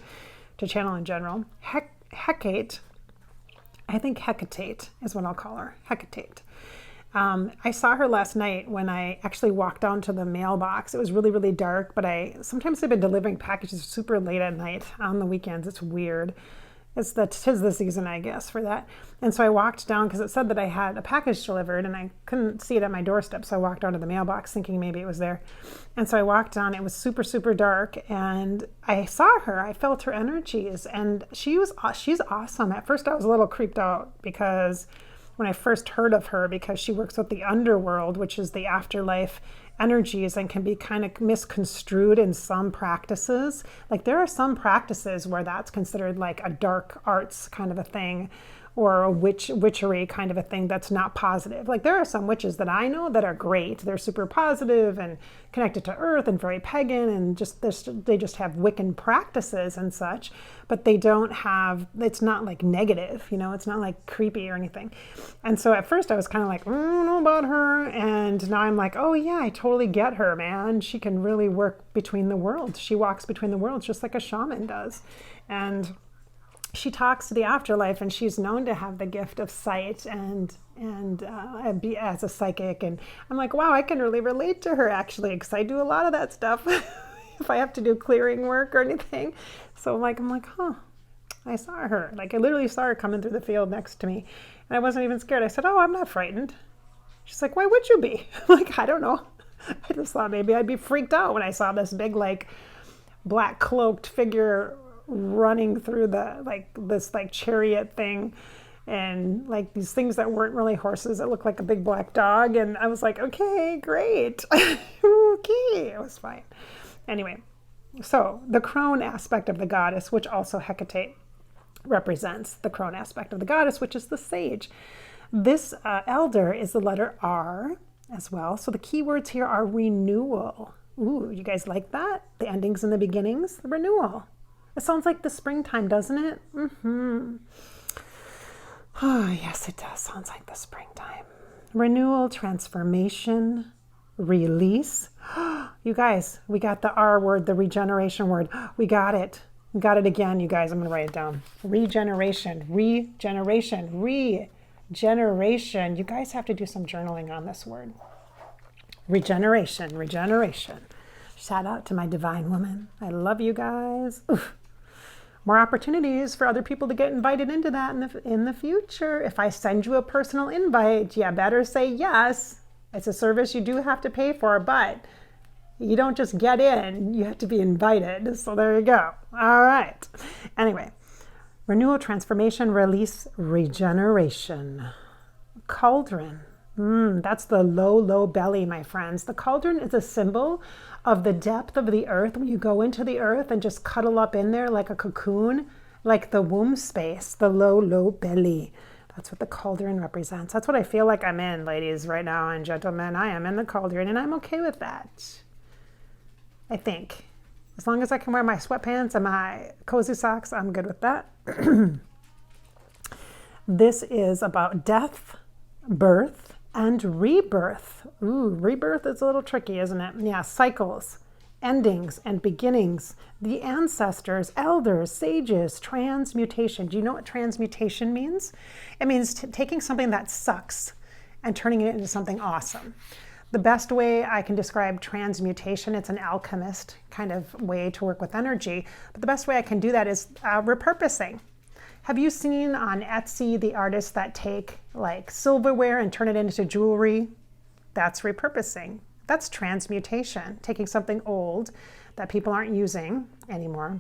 to channel in general. Hecate, I think Hecate is what I'll call her, Hecate. I saw her last night when I actually walked down to the mailbox. It was really, really dark, but sometimes I've been delivering packages super late at night on the weekends. It's weird. Tis the season, I guess, for that. And so I walked down because it said that I had a package delivered and I couldn't see it at my doorstep. So I walked down to the mailbox thinking maybe it was there. And so I walked down. It was super, super dark. And I saw her. I felt her energies. And she's awesome. At first I was a little creeped out because when I first heard of her, because she works with the underworld, which is the afterlife energies, and can be kind of misconstrued in some practices. Like there are some practices where that's considered like a dark arts kind of a thing, or a witchery kind of a thing that's not positive. Like there are some witches that I know that are great. They're super positive and connected to earth and very pagan, and they just have Wiccan practices and such, but they don't have, it's not like negative, it's not like creepy or anything. And so at first I was kind of like, I don't know about her. And now I'm like, oh yeah, I totally get her, man. She can really work between the worlds. She walks between the worlds just like a shaman does. And she talks to the afterlife, and she's known to have the gift of sight and be as a psychic. And I'm like, wow, I can really relate to her actually, because I do a lot of that stuff if I have to do clearing work or anything. So I'm like, huh, I saw her. Like I literally saw her coming through the field next to me, and I wasn't even scared. I said, oh, I'm not frightened. She's like, why would you be? I'm like, I don't know. I just thought maybe I'd be freaked out when I saw this big like black cloaked figure running through this chariot thing, and like these things that weren't really horses that looked like a big black dog. And I was like, okay, great. Okay, it was fine. Anyway, so the crone aspect of the goddess, which also Hecate represents, the crone aspect of the goddess, which is the sage. This elder is the letter R as well. So the keywords here are renewal. Ooh, you guys like that? The endings and the beginnings, the renewal. It sounds like the springtime, doesn't it? Mm-hmm. Oh, yes, it does. Sounds like the springtime. Renewal, transformation, release. You guys, we got the R word, the regeneration word. We got it. We got it again, you guys. I'm going to write it down. Regeneration, regeneration, regeneration. You guys have to do some journaling on this word. Regeneration, regeneration. Shout out to my divine woman. I love you guys. Oof. More opportunities for other people to get invited into that in the future. If I send you a personal invite, you better say yes. It's a service you do have to pay for, but you don't just get in, you have to be invited. So there you go. All right. Anyway, renewal, transformation, release, regeneration. Cauldron. That's the low belly, my friends. The cauldron is a symbol of the depth of the earth. When you go into the earth and just cuddle up in there like a cocoon, like the womb space, the low belly. That's what the cauldron represents. That's what I feel like I'm in, ladies, right now, and gentlemen. I am in the cauldron, and I'm okay with that. I think. As long as I can wear my sweatpants and my cozy socks, I'm good with that. This is about death, birth, and rebirth. Ooh, rebirth is a little tricky, isn't it? Yeah, cycles, endings, and beginnings. The ancestors, elders, sages, transmutation. Do you know what transmutation means? It means taking something that sucks and turning it into something awesome. The best way I can describe transmutation, it's an alchemist kind of way to work with energy, but the best way I can do that is repurposing. Have you seen on Etsy the artists that take like silverware and turn it into jewelry? That's repurposing. That's transmutation, taking something old that people aren't using anymore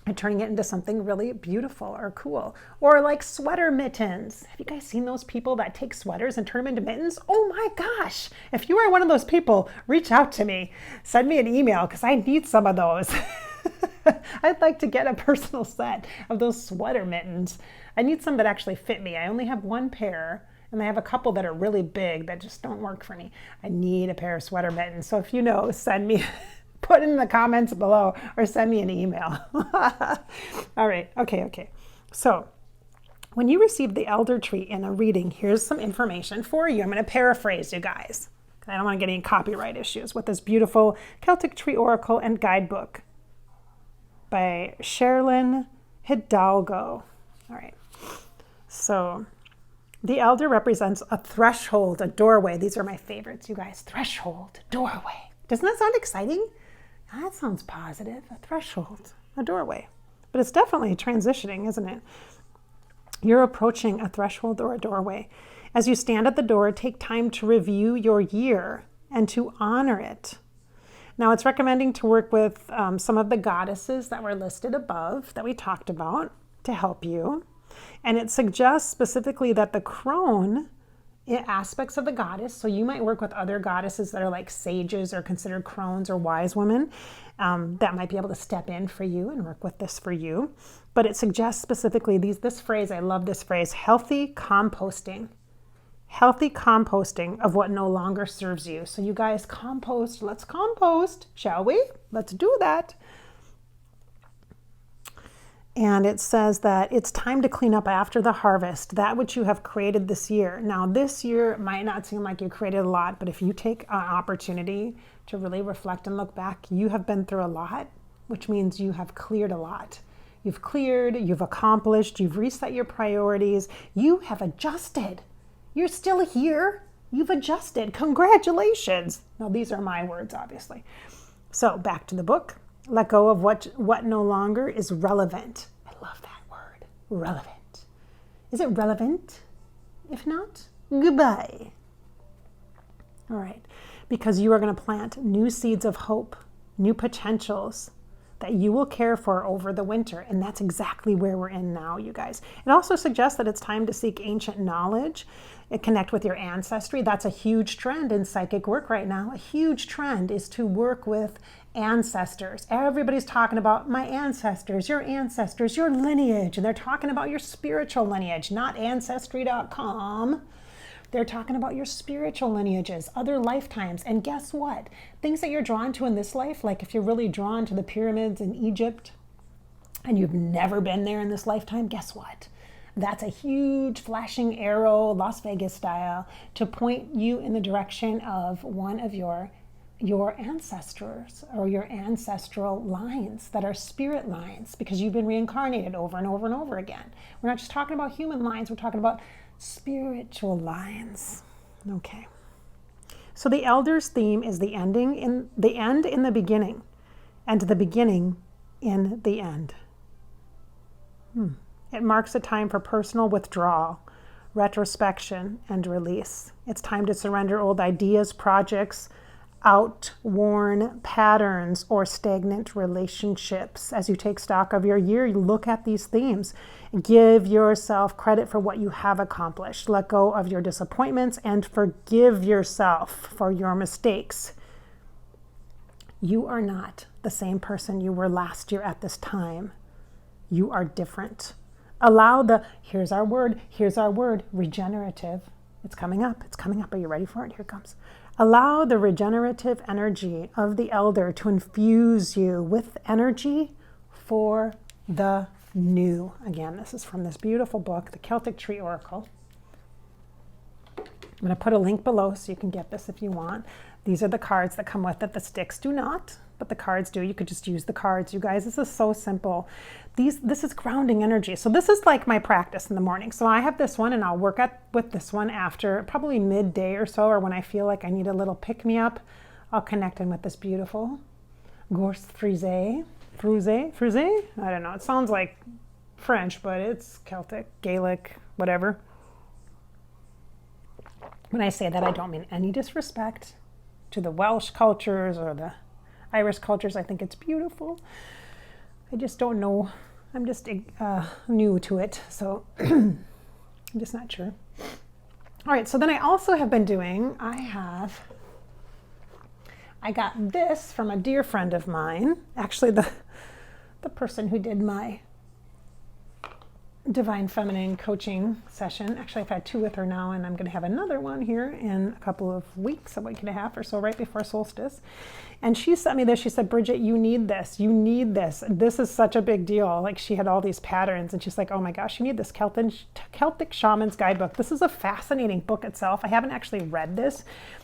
and turning it into something really beautiful or cool. Or like sweater mittens. Have you guys seen those people that take sweaters and turn them into mittens? Oh my gosh. If you are one of those people, reach out to me. Send me an email because I need some of those. I'd like to get a personal set of those sweater mittens. I need some that actually fit me. I only have one pair and I have a couple that are really big that just don't work for me. I need a pair of sweater mittens. So if you know, send me, put in the comments below or send me an email. All right, okay. So when you receive the elder tree in a reading, here's some information for you. I'm going to paraphrase you guys. I don't want to get any copyright issues with this beautiful Celtic tree oracle and guidebook by Shaman Hidalgo. All right, so the elder represents a threshold, a doorway. These are my favorites, you guys. Threshold, doorway. Doesn't that sound exciting? That sounds positive. A threshold, a doorway. But it's definitely transitioning, isn't it? You're approaching a threshold or a doorway. As you stand at the door, take time to review your year and to honor it. Now, it's recommending to work with some of the goddesses that were listed above that we talked about to help you. And it suggests specifically that the crone aspects of the goddess, so you might work with other goddesses that are like sages or considered crones or wise women that might be able to step in for you and work with this for you. But it suggests specifically this phrase, I love this phrase, healthy composting. Healthy composting of what no longer serves you. So you guys compost, let's compost, shall we? Let's do that. And it says that it's time to clean up after the harvest, that which you have created this year. Now, this year might not seem like you created a lot, but if you take an opportunity to really reflect and look back, you have been through a lot, which means you have cleared a lot. You've cleared, you've accomplished, you've reset your priorities, you have adjusted. You're still here. You've adjusted. Congratulations. Now, these are my words, obviously. So back to the book. Let go of what no longer is relevant. I love that word, relevant. Is it relevant? If not, goodbye. All right, because you are going to plant new seeds of hope, new potentials that you will care for over the winter. And that's exactly where we're in now, you guys. It also suggests that it's time to seek ancient knowledge and connect with your ancestry. That's a huge trend in psychic work right now. A huge trend is to work with ancestors. Everybody's talking about my ancestors, your lineage, and they're talking about your spiritual lineage, not ancestry.com. They're talking about your spiritual lineages, other lifetimes. And guess what? Things that you're drawn to in this life, like if you're really drawn to the pyramids in Egypt and you've never been there in this lifetime, guess what? That's a huge flashing arrow, Las Vegas style, to point you in the direction of one of your ancestors or your ancestral lines that are spirit lines, because you've been reincarnated over and over and over again. We're not just talking about human lines, we're talking about spiritual lines. Okay. So the elder's theme is the end in the beginning, and the beginning in the end. It marks a time for personal withdrawal, retrospection, and release. It's time to surrender old ideas, projects, outworn patterns, or stagnant relationships. As you take stock of your year, you look at these themes. Give yourself credit for what you have accomplished. Let go of your disappointments and forgive yourself for your mistakes. You are not the same person you were last year at this time. You are different. Allow here's our word, regenerative. It's coming up. Are you ready for it? Here it comes. Allow the regenerative energy of the elder to infuse you with energy for the new. Again, this is from this beautiful book, The Celtic Tree Oracle. I'm going to put a link below so you can get this if you want. These are the cards that come with it. The sticks do not, but the cards do. You could just use the cards, you guys. This is so simple. This is grounding energy. So this is like my practice in the morning. So I have this one, and I'll work with this one after probably midday or so, or when I feel like I need a little pick-me-up. I'll connect in with this beautiful Gorse Frise. I don't know. It sounds like French, but it's Celtic, Gaelic, whatever. When I say that, I don't mean any disrespect to the Welsh cultures or the Irish cultures. I think it's beautiful. I just don't know. I'm just new to it, so I'm just not sure. All right, so then I also have been doing, I got this from a dear friend of mine, actually the person who did my Divine Feminine coaching session. Actually, I've had 2 with her now, and I'm going to have another one here in a couple of weeks, a week and a half or so, right before solstice. And she sent me this. She said, Bridget, you need this. You need this. This is such a big deal. Like, she had all these patterns, and she's like, oh my gosh, you need this Celtic Shaman's Guidebook. This is a fascinating book itself. I haven't actually read this.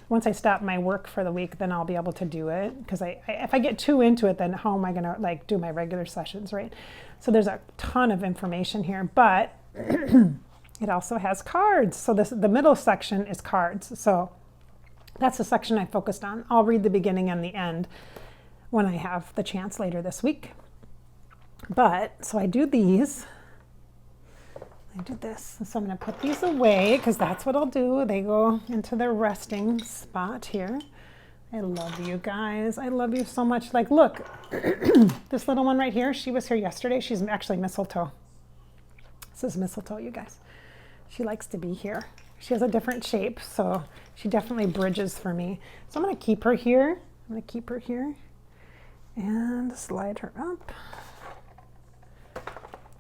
Once I stop my work for the week, then I'll be able to do it. Because if I get too into it, then how am I going to like do my regular sessions, right? So there's a ton of information here, but it also has cards. So the middle section is cards. So that's the section I focused on. I'll read the beginning and the end when I have the chance later this week. But, so I do these. I do this. So I'm going to put these away because that's what I'll do. They go into their resting spot here. I love you guys. I love you so much. Like, look, this little one right here, she was here yesterday. She's actually mistletoe. This is mistletoe, you guys. She likes to be here. She has a different shape, so she definitely bridges for me. So I'm going to keep her here. I'm going to keep her here and slide her up.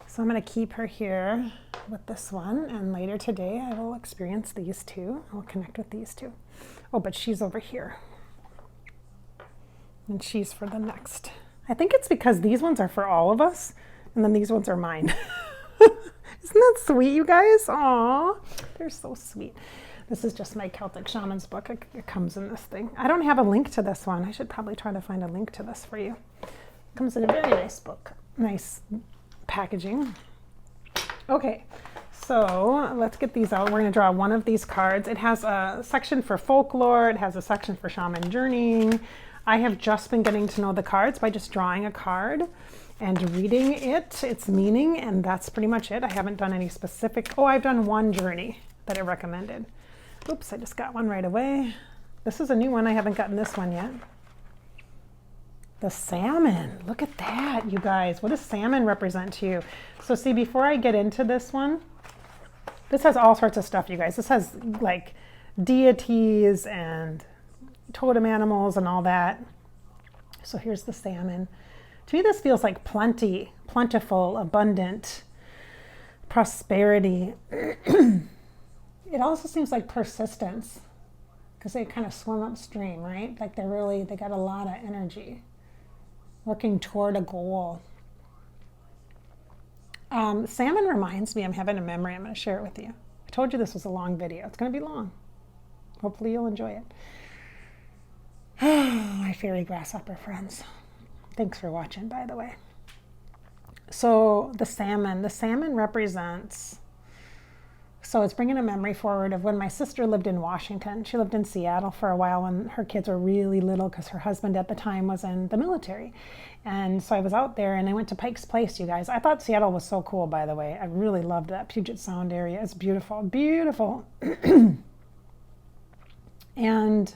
So I'm going to keep her here with this one, and later today I will experience these two. I'll connect with these two. Oh, but she's over here. And she's for the next. I think it's because these ones are for all of us, and then these ones are mine. Isn't that sweet, you guys? Aw, they're so sweet. This is just my Celtic Shaman's book. It comes in this thing. I don't have a link to this one. I should probably try to find a link to this for you. It comes in a very nice book. Nice packaging. Okay, so let's get these out. We're going to draw one of these cards. It has a section for folklore. It has a section for shaman journeying. I have just been getting to know the cards by just drawing a card and reading its meaning, and that's pretty much it. I haven't done any specific. Oh, I've done one journey that I recommended. Oops, I just got one right away. This is a new one. I haven't gotten this one yet. The salmon. Look at that, you guys. What does salmon represent to you? So see, before I get into this one, this has all sorts of stuff, you guys. This has like deities and totem animals and all that. So here's the salmon. To me, this feels like plenty, plentiful, abundant, prosperity. It also seems like persistence because they kind of swim upstream, right? Like they got a lot of energy working toward a goal. Salmon reminds me, I'm having a memory. I'm going to share it with you. I told you this was a long video. It's going to be long. Hopefully you'll enjoy it. My fairy grasshopper friends. Thanks for watching, by the way. So the salmon represents, so it's bringing a memory forward of when my sister lived in Washington. She lived in Seattle for a while when her kids were really little because her husband at the time was in the military. And so I was out there and I went to Pike's Place, you guys. I thought Seattle was so cool, by the way. I really loved that Puget Sound area. It's beautiful, beautiful. And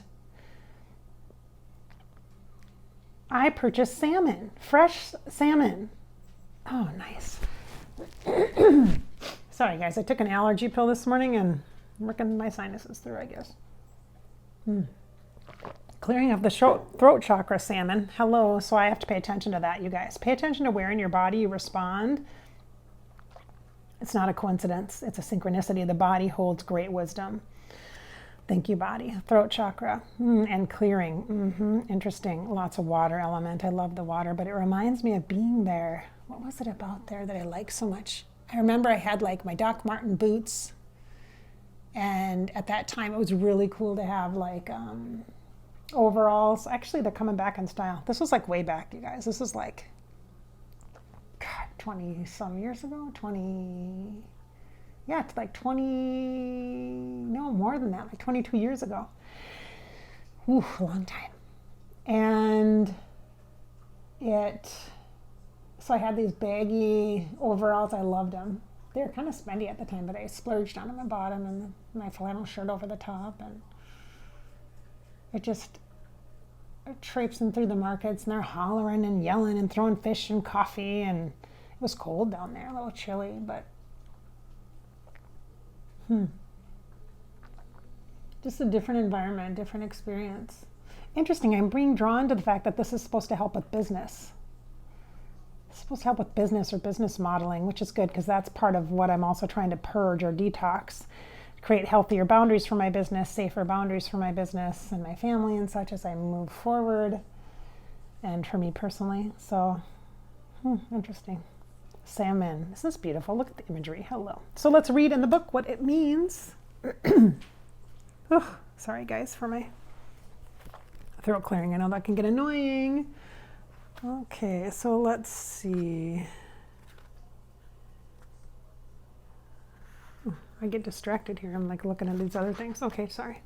I purchased salmon, fresh salmon. Oh, nice. Sorry, guys. I took an allergy pill this morning and I'm working my sinuses through, I guess. Clearing of the throat chakra, salmon. Hello. So I have to pay attention to that, you guys. Pay attention to where in your body you respond. It's not a coincidence. It's a synchronicity. The body holds great wisdom. Thank you, body. Throat chakra and clearing. Interesting. Lots of water element. I love the water, but it reminds me of being there. What was it about there that I like so much? I remember I had like my Doc Marten boots, and at that time it was really cool to have like overalls. Actually, they're coming back in style. This was like way back, you guys. This was like, God, 20 some years ago. 20, yeah, it's like 20, no, more than that, like 22 years ago. Ooh, a long time. And so I had these baggy overalls. I loved them. They were kind of spendy at the time, but I splurged on them and bought them, and my flannel shirt over the top, and it just traipsing through the markets, and they're hollering and yelling and throwing fish and coffee, and it was cold down there, a little chilly, but just a different environment, different experience. Interesting, I'm being drawn to the fact that this is supposed to help with business. It's supposed to help with business or business modeling, which is good because that's part of what I'm also trying to purge or detox, create healthier boundaries for my business, safer boundaries for my business and my family and such as I move forward, and for me personally. So, interesting. Salmon. This is beautiful. Look at the imagery. Hello. So let's read in the book what it means. Oh, sorry guys for my throat clearing. I know that can get annoying. Okay, so let's see. I get distracted here. I'm like looking at these other things. Okay, sorry.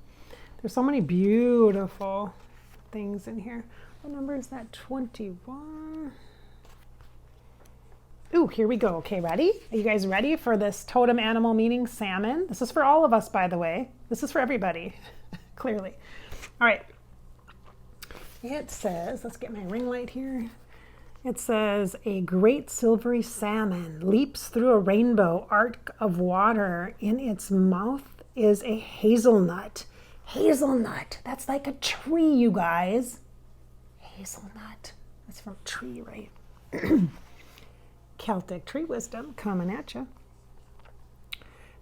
There's so many beautiful things in here. What number is that? 21. Ooh, here we go. Okay, ready? Are you guys ready for this totem animal meaning salmon? This is for all of us, by the way. This is for everybody, clearly. All right. It says, let's get my ring light here. It says, a great silvery salmon leaps through a rainbow arc of water. In its mouth is a hazelnut. Hazelnut. That's like a tree, you guys. Hazelnut. That's from tree, right? Celtic tree wisdom coming at you.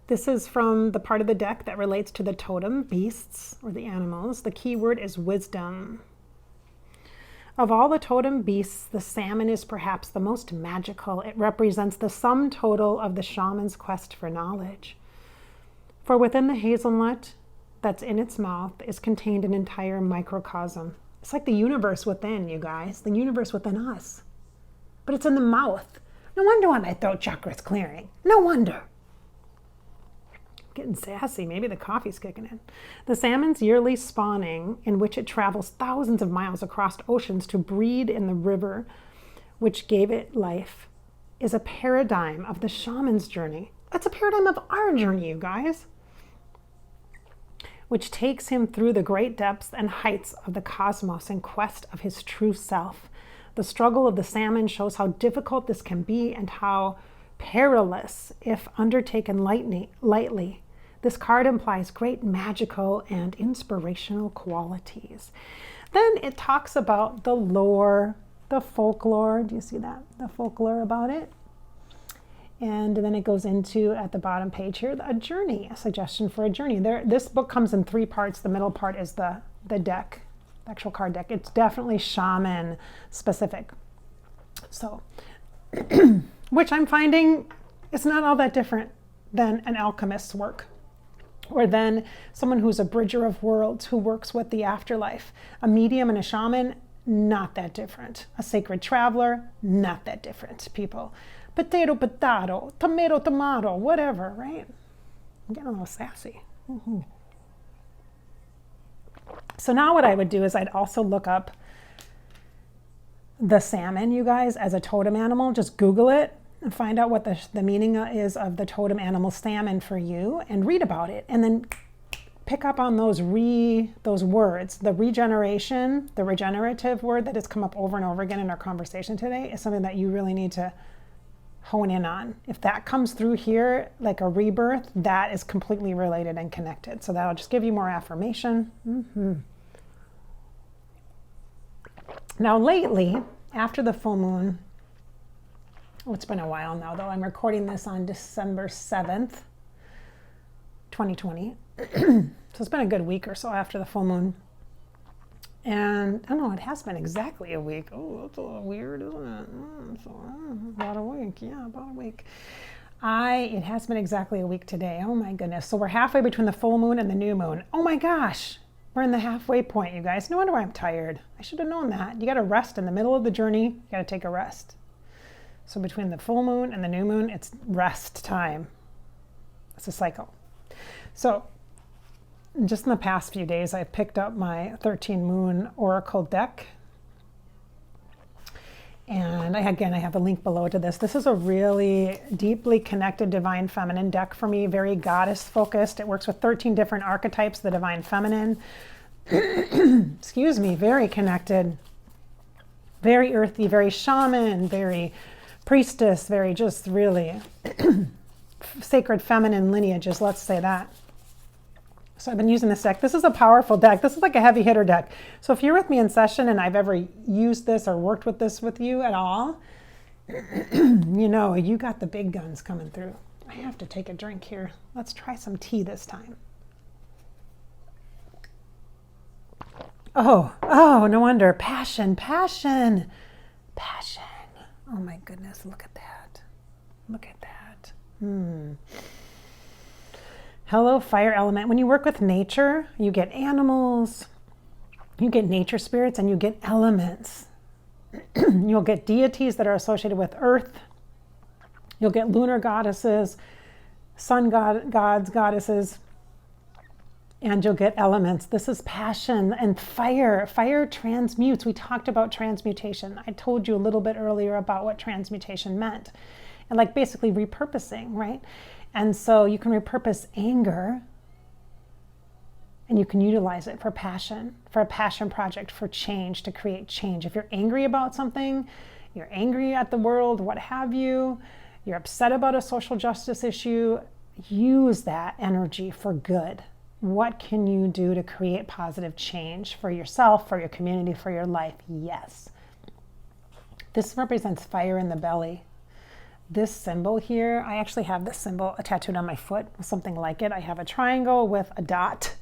This is from the part of the deck that relates to the totem beasts or the animals. The key word is wisdom. Of all the totem beasts, the salmon is perhaps the most magical. It represents the sum total of the shaman's quest for knowledge. For within the hazelnut that's in its mouth is contained an entire microcosm. It's like the universe within, you guys, the universe within us. But it's in the mouth. No wonder why my throat chakra is clearing. No wonder. Getting sassy. Maybe the coffee's kicking in. The salmon's yearly spawning, in which it travels thousands of miles across oceans to breed in the river which gave it life, is a paradigm of the shaman's journey. It's a paradigm of our journey, you guys, which takes him through the great depths and heights of the cosmos in quest of his true self. The struggle of the salmon shows how difficult this can be and how perilous if undertaken lightly. This card implies great magical and inspirational qualities. Then it talks about the lore, the folklore. Do you see that? The folklore about it. And then it goes into, at the bottom page here, a journey, a suggestion for a journey. This book comes in 3 parts. The middle part is the deck, the actual card deck. It's definitely shaman specific. So, which I'm finding is not all that different than an alchemist's work, or then someone who's a bridger of worlds who works with the afterlife. A medium and a shaman, not that different. A sacred traveler, not that different, people. Potato, potato, tomato, tomato, whatever, right? I'm getting a little sassy. So now what I would do is I'd also look up the salmon, you guys, as a totem animal. Just Google it and find out what the meaning is of the totem animal salmon for you, and read about it, and then pick up on those words. The regeneration, the regenerative word that has come up over and over again in our conversation today is something that you really need to hone in on. If that comes through here like a rebirth, that is completely related and connected. So that'll just give you more affirmation. Now lately, after the full moon, it's been a while now though, I'm recording this on December 7th, 2020. So it's been a good week or so after the full moon. And I don't know, it has been exactly a week. Oh, that's a little weird, isn't it? About a week. Yeah, about a week. It has been exactly a week today. Oh my goodness. So we're halfway between the full moon and the new moon. Oh my gosh. We're in the halfway point, you guys. No wonder why I'm tired. I should have known that. You got to rest in the middle of the journey. You got to take a rest. So between the full moon and the new moon, it's rest time. It's a cycle. So just in the past few days, I picked up my 13 moon oracle deck. And I have a link below to this. This is a really deeply connected divine feminine deck for me, very goddess focused. It works with 13 different archetypes, the divine feminine. Excuse me, very connected, very earthy, very shaman, very priestess, very just really sacred feminine lineages, let's say that. So I've been using this deck. This is a powerful deck. This is like a heavy hitter deck. So if you're with me in session and I've ever used this or worked with this with you at all, you know, you got the big guns coming through. I have to take a drink here. Let's try some tea this time. Oh, no wonder. Passion. Oh my goodness, look at that. Hello, fire element. When you work with nature, you get animals, you get nature spirits, and you get elements. You'll get deities that are associated with earth. You'll get lunar goddesses, sun gods, goddesses, and you'll get elements. This is passion and fire. Fire transmutes. We talked about transmutation. I told you a little bit earlier about what transmutation meant. And like basically repurposing, right? And so you can repurpose anger and you can utilize it for passion, for a passion project, for change, to create change. If you're angry about something, you're angry at the world, what have you, you're upset about a social justice issue, use that energy for good. What can you do to create positive change for yourself, for your community, for your life? Yes. This represents fire in the belly. This symbol here, I actually have this symbol tattooed on my foot, something like it. I have a triangle with a dot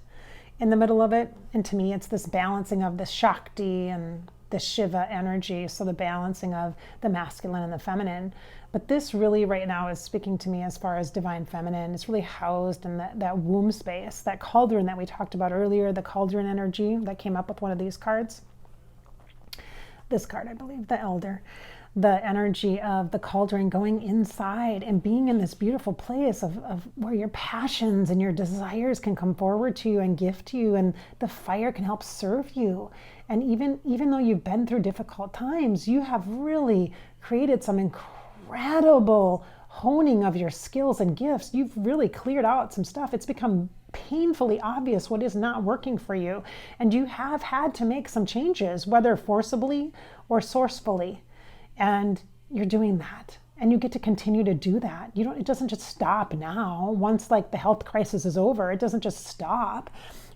in the middle of it. And to me, it's this balancing of the Shakti and the Shiva energy. So the balancing of the masculine and the feminine. But this really right now is speaking to me as far as divine feminine. It's really housed in that womb space, that cauldron that we talked about earlier, the cauldron energy that came up with one of these cards. This card, I believe, the Elder. The energy of the cauldron going inside and being in this beautiful place of where your passions and your desires can come forward to you and gift you, and the fire can help serve you. And even though you've been through difficult times, you have really created some incredible honing of your skills and gifts. You've really cleared out some stuff. It's become painfully obvious what is not working for you. And you have had to make some changes, whether forcibly or sourcefully. And you're doing that, and you get to continue to do that. It doesn't just stop now. Once like the health crisis is over, it doesn't just stop.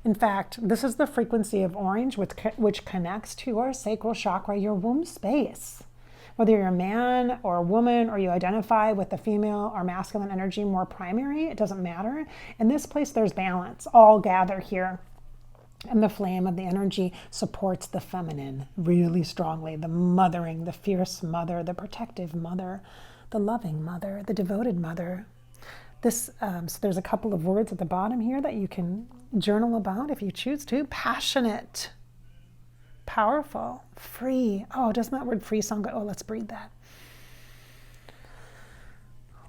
In fact, this is the frequency of orange, which connects to your sacral chakra, your womb space. Whether you're a man or a woman, or you identify with the female or masculine energy more primary, it doesn't matter. In this place, there's balance, all gather here. And the flame of the energy supports the feminine really strongly. The mothering, the fierce mother, the protective mother, the loving mother, the devoted mother. So there's a couple of words at the bottom here that you can journal about if you choose to. Passionate, powerful, free. Oh, doesn't that word free sound good? Oh, let's breathe that.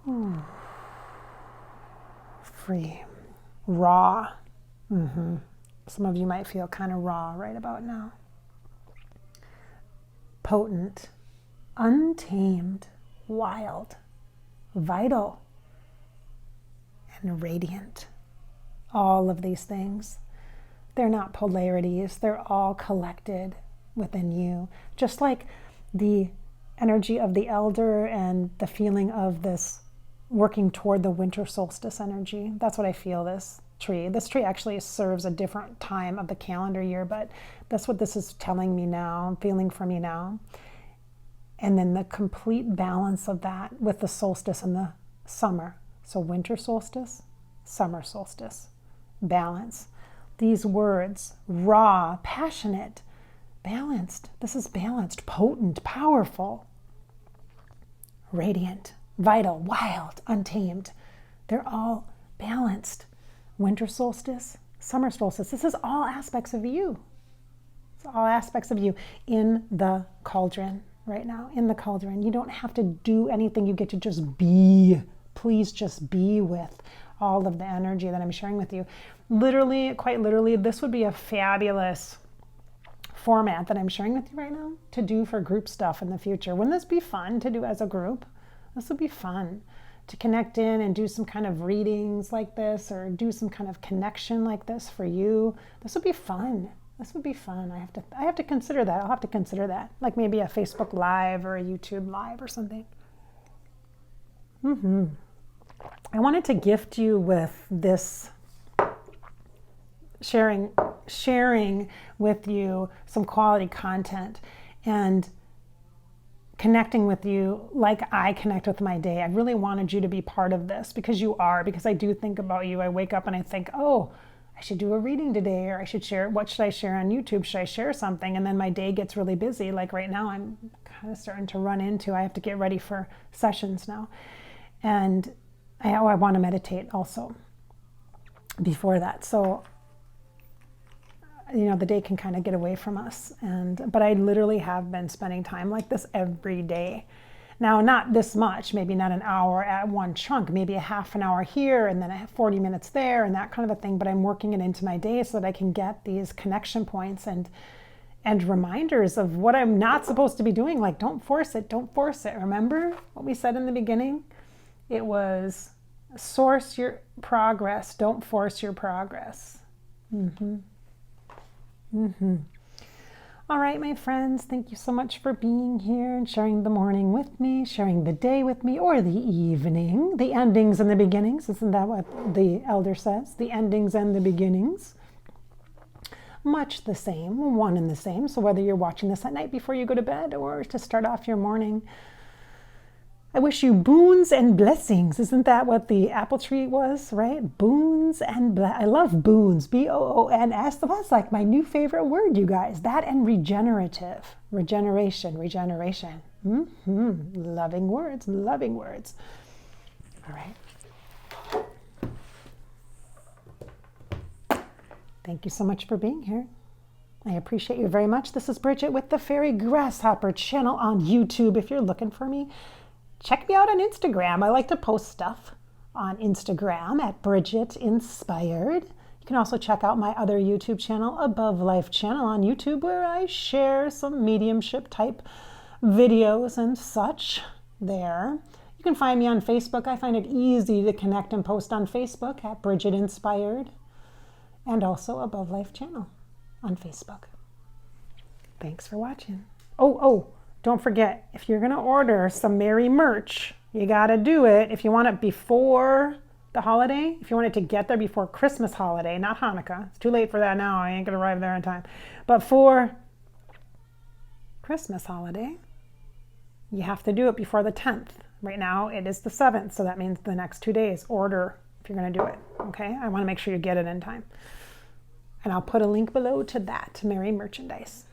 Ooh. Free, raw. Some of you might feel kind of raw right about now. Potent, untamed, wild, vital, and radiant. All of these things. They're not polarities. They're all collected within you. Just like the energy of the elder and the feeling of this working toward the winter solstice energy. That's what I feel this tree. This tree actually serves a different time of the calendar year, but that's what this is telling me now, feeling for me now. And then the complete balance of that with the solstice and the summer. So winter solstice summer solstice, balance. These words, raw, passionate, balanced. This is balanced, potent, powerful, radiant, vital, wild, untamed. They're all balanced. Winter solstice, summer solstice. This is all aspects of you. It's all aspects of you in the cauldron right now, in the cauldron. You don't have to do anything. You get to just be. Please just be with all of the energy that I'm sharing with you. Literally, quite literally, this would be a fabulous format that I'm sharing with you right now to do for group stuff in the future. Wouldn't this be fun to do as a group? This would be fun to connect in and do some kind of readings like this, or do some kind of connection like this for you. This would be fun. This would be fun. I have to consider that. I'll have to consider that. Like maybe a Facebook Live or a YouTube Live or something. I wanted to gift you with this, sharing with you some quality content and connecting with you like I connect with my day. I really wanted you to be part of this because you are, because I do think about you. I wake up and I think, oh, I should do a reading today, or I should share, what should I share on YouTube? Should I share something? And then my day gets really busy. Like right now, I'm kind of starting to run into, I have to get ready for sessions now. And I want to meditate also before that. So, you know, the day can kind of get away from us. But I literally have been spending time like this every day. Now, not this much, maybe not an hour at one chunk, maybe a half an hour here and then 40 minutes there and that kind of a thing. But I'm working it into my day so that I can get these connection points and reminders of what I'm not supposed to be doing. Like, don't force it. Don't force it. Remember what we said in the beginning? It was source your progress. Don't force your progress. All right, my friends, thank you so much for being here and sharing the morning with me, sharing the day with me, or the evening, the endings and the beginnings. Isn't that what the elder says? The endings and the beginnings. Much the same, one and the same. So whether you're watching this at night before you go to bed or to start off your morning, I wish you boons and blessings. Isn't that what the apple tree was, right? Boons and I love boons, B-O-O-N-S. That's like my new favorite word, you guys. That and regenerative, regeneration. Loving words, loving words. All right. Thank you so much for being here. I appreciate you very much. This is Bridget with the Fairy Grasshopper channel on YouTube. If you're looking for me, check me out on Instagram. I like to post stuff on Instagram at Bridget Inspired. You can also check out my other YouTube channel, Above Life channel on YouTube, where I share some mediumship type videos and such there. You can find me on Facebook. I find it easy to connect and post on Facebook at Bridget Inspired, and also Above Life channel on Facebook. Thanks for watching. Oh. Don't forget, if you're going to order some Merry merch, you got to do it. If you want it before the holiday, if you want it to get there before Christmas holiday, not Hanukkah. It's too late for that now. I ain't going to arrive there in time. But for Christmas holiday, you have to do it before the 10th. Right now, it is the 7th, so that means the next 2 days. Order if you're going to do it, okay? I want to make sure you get it in time. And I'll put a link below to that, to Merry merchandise.